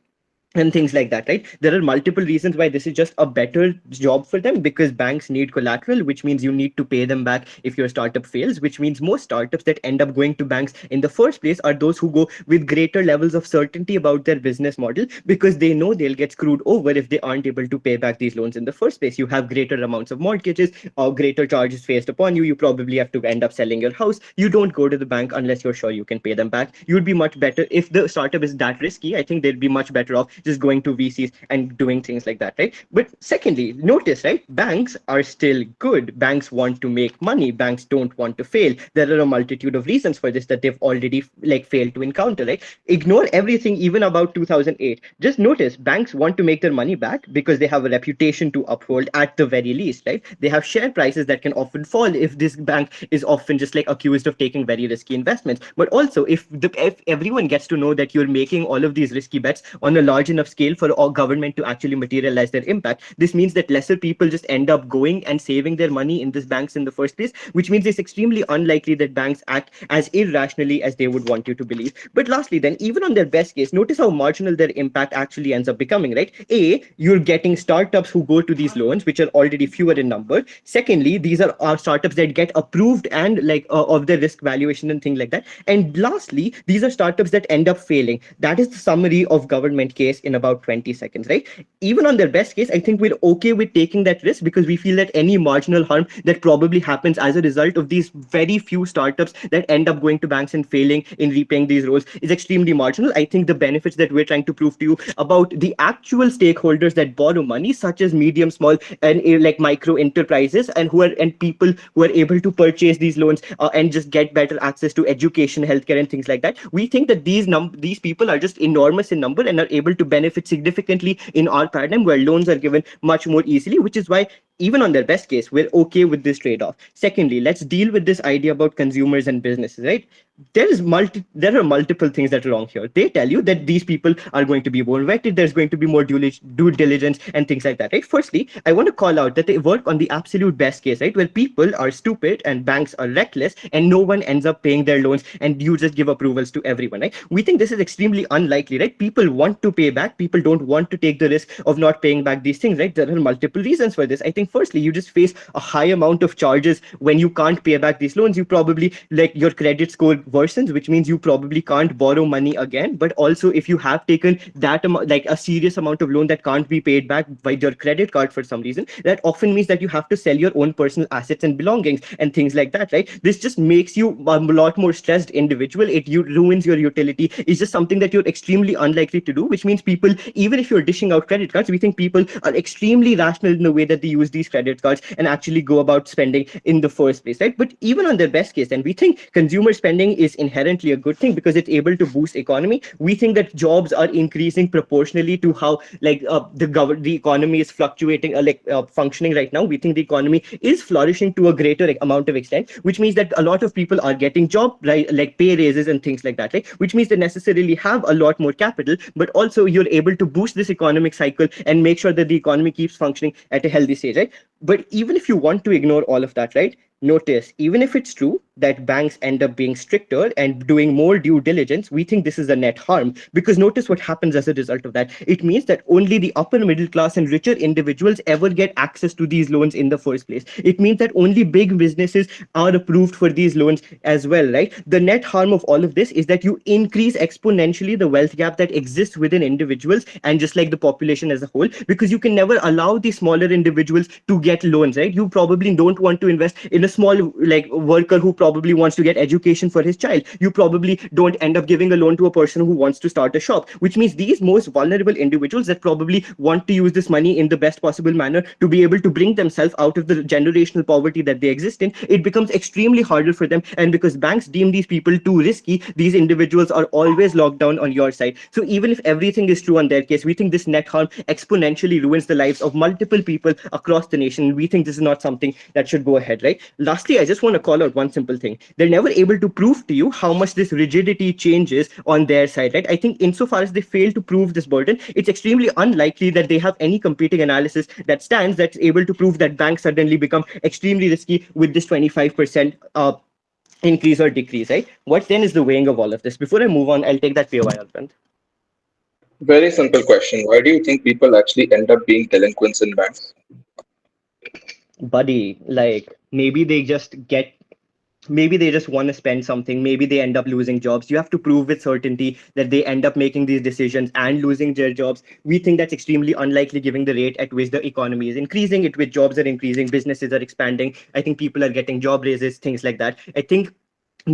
and things like that, right? There are multiple reasons why this is just a better job for them, because banks need collateral, which means you need to pay them back if your startup fails, which means most startups that end up going to banks in the first place are those who go with greater levels of certainty about their business model, because they know they'll get screwed over if they aren't able to pay back these loans in the first place. You have greater amounts of mortgages or greater charges faced upon you. You probably have to end up selling your house. You don't go to the bank unless you're sure you can pay them back. You'd be much better if the startup is that risky. I think they'd be much better off just going to VCs and doing things like that, right? But secondly, notice, right, banks are still good. Banks want to make money. Banks don't want to fail. There are a multitude of reasons for this that they've already like failed to encounter, right? Ignore everything even about 2008. Just notice banks want to make their money back because they have a reputation to uphold at the very least, right? They have share prices that can often fall if this bank is often just like accused of taking very risky investments. But also, if everyone gets to know that you're making all of these risky bets on a large enough scale for all government to actually materialize their impact, this means that lesser people just end up going and saving their money in these banks in the first place, which means it's extremely unlikely that banks act as irrationally as they would want you to believe. But lastly, then, even on their best case, notice how marginal their impact actually ends up becoming, right? A, you're getting startups who go to these loans, which are already fewer in number. Secondly, these are startups that get approved and like of their risk valuation and things like that. And lastly, these are startups that end up failing. That is the summary of government case in about 20 seconds, right? Even on their best case, I think we're okay with taking that risk because we feel that any marginal harm that probably happens as a result of these very few startups that end up going to banks and failing in repaying these roles is extremely marginal. I think the benefits that we're trying to prove to you about the actual stakeholders that borrow money, such as medium, small, and like micro enterprises, and people who are able to purchase these loans and just get better access to education, healthcare, and things like that. We think that these people are just enormous in number and are able to benefit significantly in our paradigm where loans are given much more easily, which is why even on their best case, we're okay with this trade-off. Secondly, let's deal with this idea about consumers and businesses, right? There are multiple things that are wrong here. They tell you that these people are going to be more vetted, there's going to be more due diligence and things like that, right? Firstly, I want to call out that they work on the absolute best case, right? Where people are stupid and banks are reckless and no one ends up paying their loans and you just give approvals to everyone, right? We think this is extremely unlikely, right? People want to pay back. People don't want to take the risk of not paying back these things, right? There are multiple reasons for this. I think firstly, you just face a high amount of charges when you can't pay back these loans. You probably like your credit score worsens, which means you probably can't borrow money again. But also, if you have taken that amount, like a serious amount of loan that can't be paid back by your credit card for some reason, that often means that you have to sell your own personal assets and belongings and things like that, right? This just makes you a lot more stressed individual. You ruins your utility. It's just something that you're extremely unlikely to do, which means people, even if you're dishing out credit cards, we think people are extremely rational in the way that they use these credit cards and actually go about spending in the first place, right? But even on their best case, then we think consumer spending is inherently a good thing because it's able to boost economy. We think that jobs are increasing proportionally to how like the economy is fluctuating, functioning right now. We think the economy is flourishing to a greater amount of extent, which means that a lot of people are getting job, right, like pay raises and things like that, right? Which means they necessarily have a lot more capital, but also you're able to boost this economic cycle and make sure that the economy keeps functioning at a healthy stage, right? But even if you want to ignore all of that, right? Notice, even if it's true that banks end up being stricter and doing more due diligence, we think this is a net harm because notice what happens as a result of that. It means that only the upper middle class and richer individuals ever get access to these loans in the first place. It means that only big businesses are approved for these loans as well, right? The net harm of all of this is that you increase exponentially the wealth gap that exists within individuals and just like the population as a whole, because you can never allow the smaller individuals to get loans, right? You probably don't want to invest in a small like worker who probably wants to get education for his child. You probably don't end up giving a loan to a person who wants to start a shop, which means these most vulnerable individuals that probably want to use this money in the best possible manner to be able to bring themselves out of the generational poverty that they exist in, it becomes extremely harder for them. And because banks deem these people too risky, these individuals are always locked down on your side. So even if everything is true on their case, we think this net harm exponentially ruins the lives of multiple people across the nation. We think this is not something that should go ahead, right? Lastly, I just want to call out one simple thing. They're never able to prove to you how much this rigidity changes on their side, right? I think insofar as they fail to prove this burden, it's extremely unlikely that they have any competing analysis that stands that's able to prove that banks suddenly become extremely risky with this 25% increase or decrease, right? What then is the weighing of all of this? Before I move on, I'll take that POI, Arvind. Very simple question. Why do you think people actually end up being delinquents in banks? Buddy, like maybe they just want to spend something. Maybe they end up losing jobs. You have to prove with certainty that they end up making these decisions and losing their jobs. We think that's extremely unlikely given the rate at which the economy is increasing, at which jobs are increasing, businesses are expanding. I think people are getting job raises, things like that. I think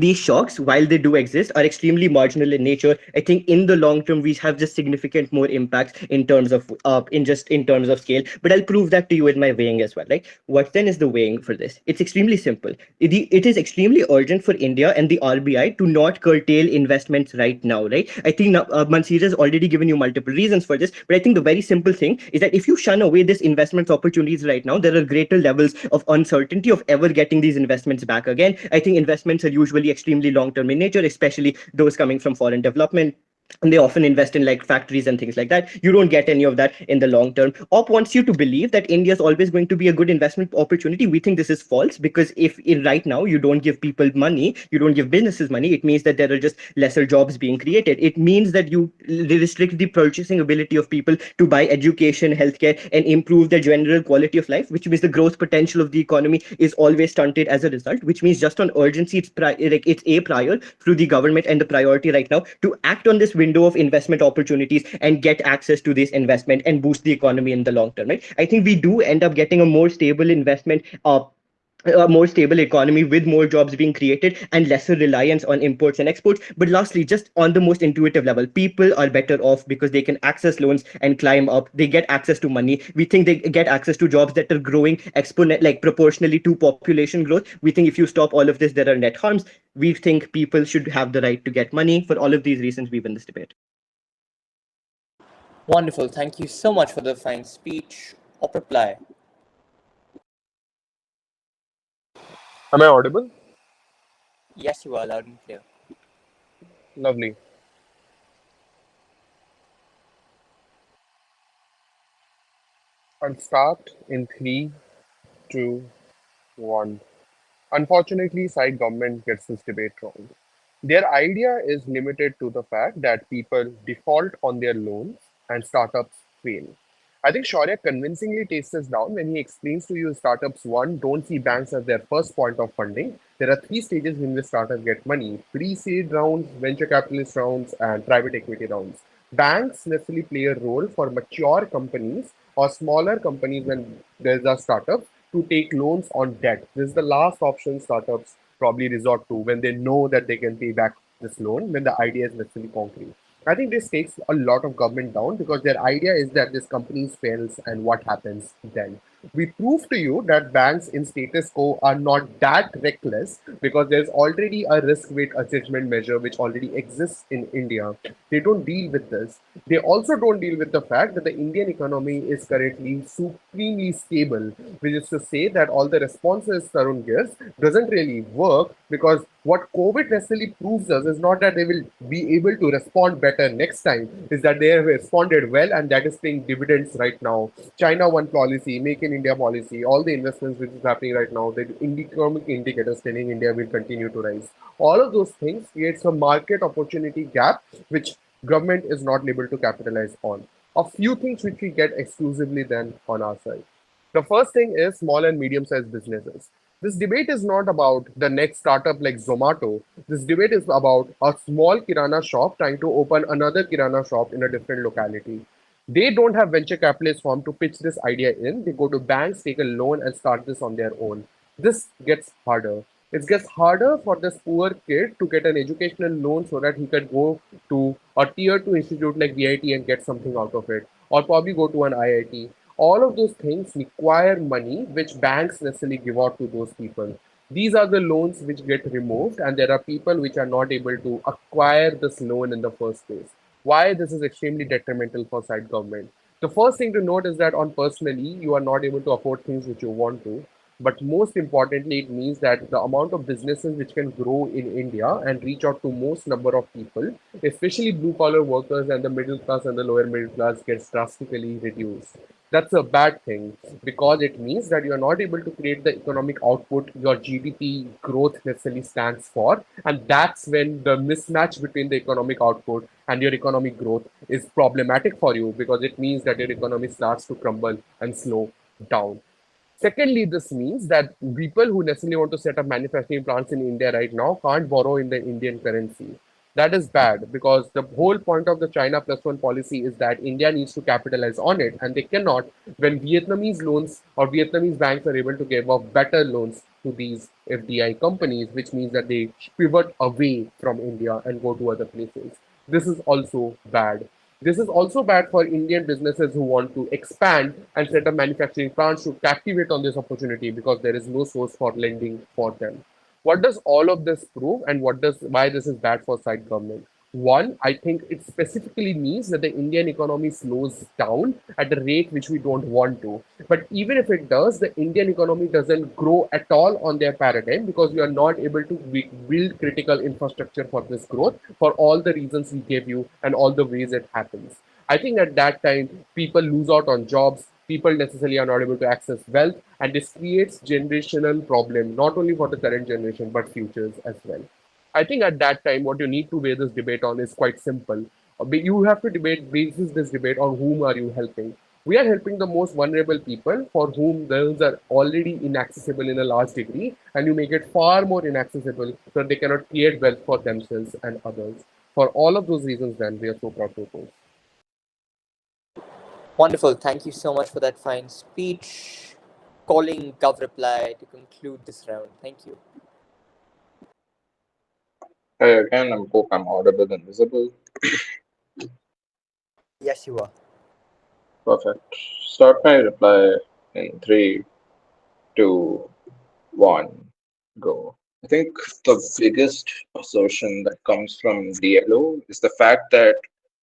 these shocks, while they do exist, are extremely marginal in nature. I think in the long term, we have just significant more impacts in terms of in terms of scale. But I'll prove that to you in my weighing as well. Right? What then is the weighing for this? It's extremely simple. It is extremely urgent for India and the RBI to not curtail investments right now. Right? I think Mansir has already given you multiple reasons for this, but I think the very simple thing is that if you shun away this investment opportunities right now, there are greater levels of uncertainty of ever getting these investments back again. I think investments are usually extremely long term in nature, especially those coming from foreign development. And they often invest in like factories and things like that. You don't get any of that in the long term. Op wants you to believe that India is always going to be a good investment opportunity. We think this is false, because if right now you don't give people money, you don't give businesses money, it means that there are just lesser jobs being created. It means that you restrict the purchasing ability of people to buy education, healthcare, and improve their general quality of life, which means the growth potential of the economy is always stunted as a result, which means just on urgency, it's a prior through the government and the priority right now to act on this window of investment opportunities and get access to this investment and boost the economy in the long term. Right? I think we do end up getting a more stable investment, a more stable economy with more jobs being created and lesser reliance on imports and exports. But lastly, just on the most intuitive level, people are better off because they can access loans and climb up. They get access to money. We think they get access to jobs that are growing like proportionally to population growth. We think if you stop all of this, there are net harms. We think people should have the right to get money. For all of these reasons, we win this debate. Wonderful. Thank you so much for the fine speech. Op reply. Am I audible? Yes, you are loud and clear. Lovely. I'll start in 3, 2, 1. Unfortunately, side government gets this debate wrong. Their idea is limited to the fact that people default on their loans and startups fail. I think Shaurya convincingly takes this down when he explains to you startups, one, don't see banks as their first point of funding. There are three stages in which startups get money: pre seed rounds, venture capitalist rounds, and private equity rounds. Banks necessarily play a role for mature companies or smaller companies when there's a startup to take loans on debt. This is the last option startups probably resort to when they know that they can pay back this loan when the idea is necessarily concrete. I think this takes a lot of government down because their idea is that this company fails and what happens then. We prove to you that banks in status quo are not that reckless because there's already a risk weight assessment measure which already exists in India. They don't deal with this. They also don't deal with the fact that the Indian economy is currently supremely stable, which is to say that all the responses Tarun gives doesn't really work because what COVID necessarily proves us is not that they will be able to respond better next time, is that they have responded well and that is paying dividends right now. China One policy, Make in India policy, all the investments which is happening right now, the economic indicators telling India will continue to rise. All of those things creates a market opportunity gap which government is not able to capitalize on. A few things which we get exclusively then on our side. The first thing is small and medium sized businesses. This debate is not about the next startup like Zomato. This debate is about a small kirana shop trying to open another kirana shop in a different locality. They don't have venture capitalist firm to pitch this idea in. They go to banks, take a loan, and start this on their own. This gets harder. It gets harder for this poor kid to get an educational loan so that he can go to a tier 2 institute like VIT and get something out of it, or probably go to an IIT. All of those things require money, which banks necessarily give out to those people. These are the loans which get removed, and there are people which are not able to acquire this loan in the first place. Why this is extremely detrimental for side government? The first thing to note is that on personally, you are not able to afford things which you want to. But most importantly, it means that the amount of businesses which can grow in India and reach out to most number of people, especially blue collar workers and the middle class and the lower middle class, gets drastically reduced. That's a bad thing because it means that you are not able to create the economic output your GDP growth necessarily stands for. And that's when the mismatch between the economic output and your economic growth is problematic for you because it means that your economy starts to crumble and slow down. Secondly, this means that people who necessarily want to set up manufacturing plants in India right now can't borrow in the Indian currency. That is bad because the whole point of the China plus one policy is that India needs to capitalize on it, and they cannot when Vietnamese loans or Vietnamese banks are able to give off better loans to these FDI companies, which means that they pivot away from India and go to other places. This is also bad. This is also bad for Indian businesses who want to expand and set up manufacturing plants to captivate on this opportunity because there is no source for lending for them. What does all of this prove, and why this is bad for side government? One, I think it specifically means that the Indian economy slows down at a rate which we don't want to. But even if it does, the Indian economy doesn't grow at all on their paradigm because we are not able to build critical infrastructure for this growth for all the reasons we gave you and all the ways it happens. I think at that time, people lose out on jobs, people necessarily are not able to access wealth, and this creates generational problem, not only for the current generation, but futures as well. I think at that time, what you need to weigh this debate on is quite simple. You have to basis this debate on whom are you helping. We are helping the most vulnerable people for whom loans are already inaccessible in a large degree, and you make it far more inaccessible so that they cannot create wealth for themselves and others. For all of those reasons, then we are so proud to oppose. Wonderful. Thank you so much for that fine speech. Calling Gov Reply to conclude this round. Thank you. Hey, again, I hope I'm audible and visible. Yes, you are. Perfect. Start my reply in three, two, one, go. I think the biggest assertion that comes from DLO is the fact that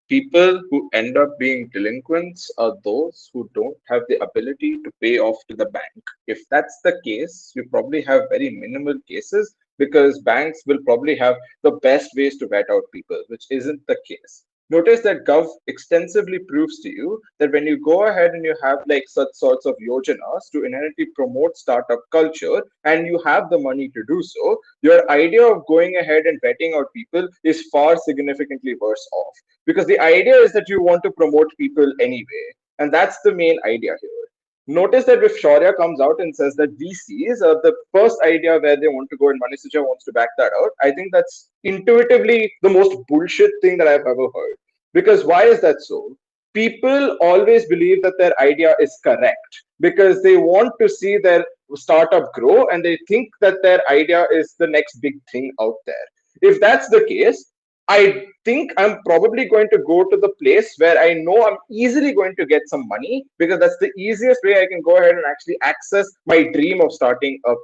people who end up being delinquents are those who don't have the ability to pay off to the bank. If that's the case, you probably have very minimal cases because banks will probably have the best ways to vet out people, which isn't the case. Notice that Gov extensively proves to you that when you go ahead and you have like such sorts of yojanas to inherently promote startup culture and you have the money to do so, your idea of going ahead and vetting out people is far significantly worse off. Because the idea is that you want to promote people anyway. And that's the main idea here. Notice that if Shaurya comes out and says that VCs are the first idea where they want to go and Manisuja wants to back that out, I think that's intuitively the most bullshit thing that I've ever heard. Because why is that so? People always believe that their idea is correct because they want to see their startup grow and they think that their idea is the next big thing out there. If that's the case, I think I'm probably going to go to the place where I know I'm easily going to get some money because that's the easiest way I can go ahead and actually access my dream of starting a,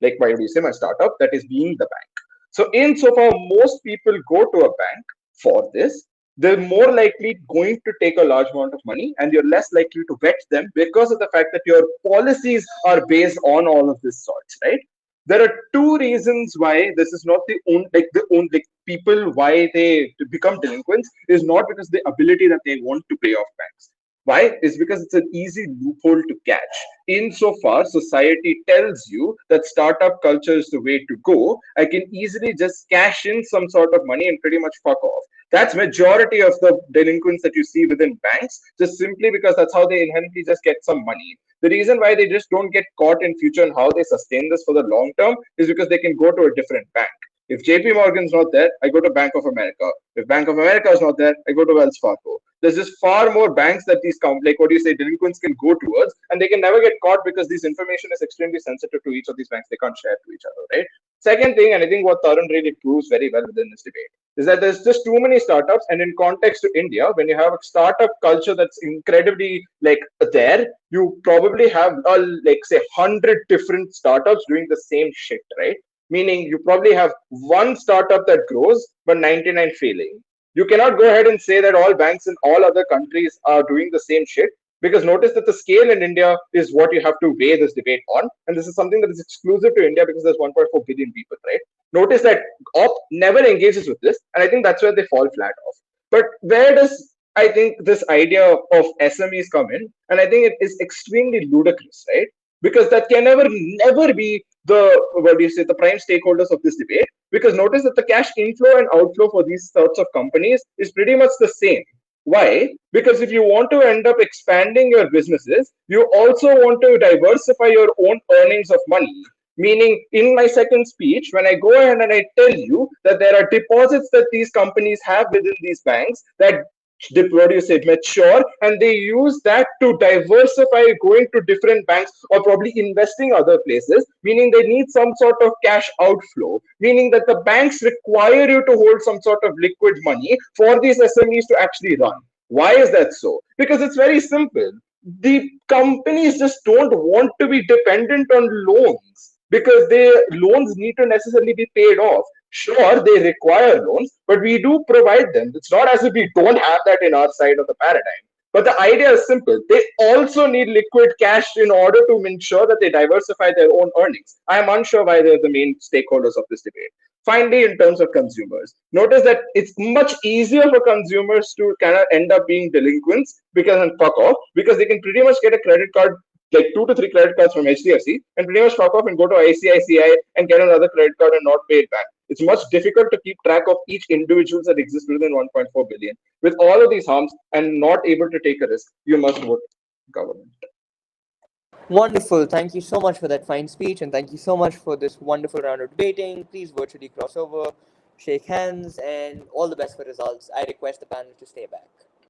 like, why do you say, my startup, that is being the bank. So insofar most people go to a bank for this, they're more likely going to take a large amount of money and you're less likely to vet them because of the fact that your policies are based on all of this sorts, right? There are two reasons why this is not the only people why they become delinquents is not because the ability that they want to pay off banks. Why? Is because it's an easy loophole to catch. Insofar society tells you that startup culture is the way to go, I can easily just cash in some sort of money and pretty much fuck off. That's majority of the delinquents that you see within banks, just simply because that's how they inherently just get some money. The reason why they just don't get caught in future and how they sustain this for the long term is because they can go to a different bank. If JP Morgan's not there, I go to Bank of America. If Bank of America is not there, I go to Wells Fargo. There's just far more banks that these like what do you say, delinquents can go towards, and they can never get caught because this information is extremely sensitive to each of these banks. They can't share to each other, right? Second thing, and I think what Tarun really proves very well within this debate, is that there's just too many startups, and in context to India, when you have a startup culture that's incredibly like there, you probably have like say 100 different startups doing the same shit, right? Meaning you probably have one startup that grows but 99 failing. You cannot go ahead and say that all banks in all other countries are doing the same shit, because notice that the scale in India is what you have to weigh this debate on, and this is something that is exclusive to India because there's 1.4 billion people, right? Notice that op never engages with this, and I think that's where they fall flat off. But where does I think this idea of SMEs come in? And I think it is extremely ludicrous, right? Because that can never be the what do you say the prime stakeholders of this debate. Because notice that the cash inflow and outflow for these sorts of companies is pretty much the same. Why? Because if you want to end up expanding your businesses, you also want to diversify your own earnings of money. Meaning, in my second speech, when I go ahead and I tell you that there are deposits that these companies have within these banks that what do you say, mature, and they use that to diversify going to different banks or probably investing other places, meaning they need some sort of cash outflow, meaning that the banks require you to hold some sort of liquid money for these SMEs to actually run. Why is that so? Because it's very simple. The companies just don't want to be dependent on loans because their loans need to necessarily be paid off. Sure, they require loans, but we do provide them. It's not as if we don't have that in our side of the paradigm. But the idea is simple. They also need liquid cash in order to ensure that they diversify their own earnings. I am unsure why they're the main stakeholders of this debate. Finally, in terms of consumers, notice that it's much easier for consumers to kind of end up being delinquents because and fuck off because they can pretty much get a credit card, like 2 to 3 credit cards from HDFC, and pretty much fuck off and go to ICICI and get another credit card and not pay it back. It's much difficult to keep track of each individual that exists within 1.4 billion. With all of these harms and not able to take a risk, you must vote government. Wonderful. Thank you so much for that fine speech, and thank you so much for this wonderful round of debating. Please virtually cross over, shake hands, and all the best for results. I request the panel to stay back.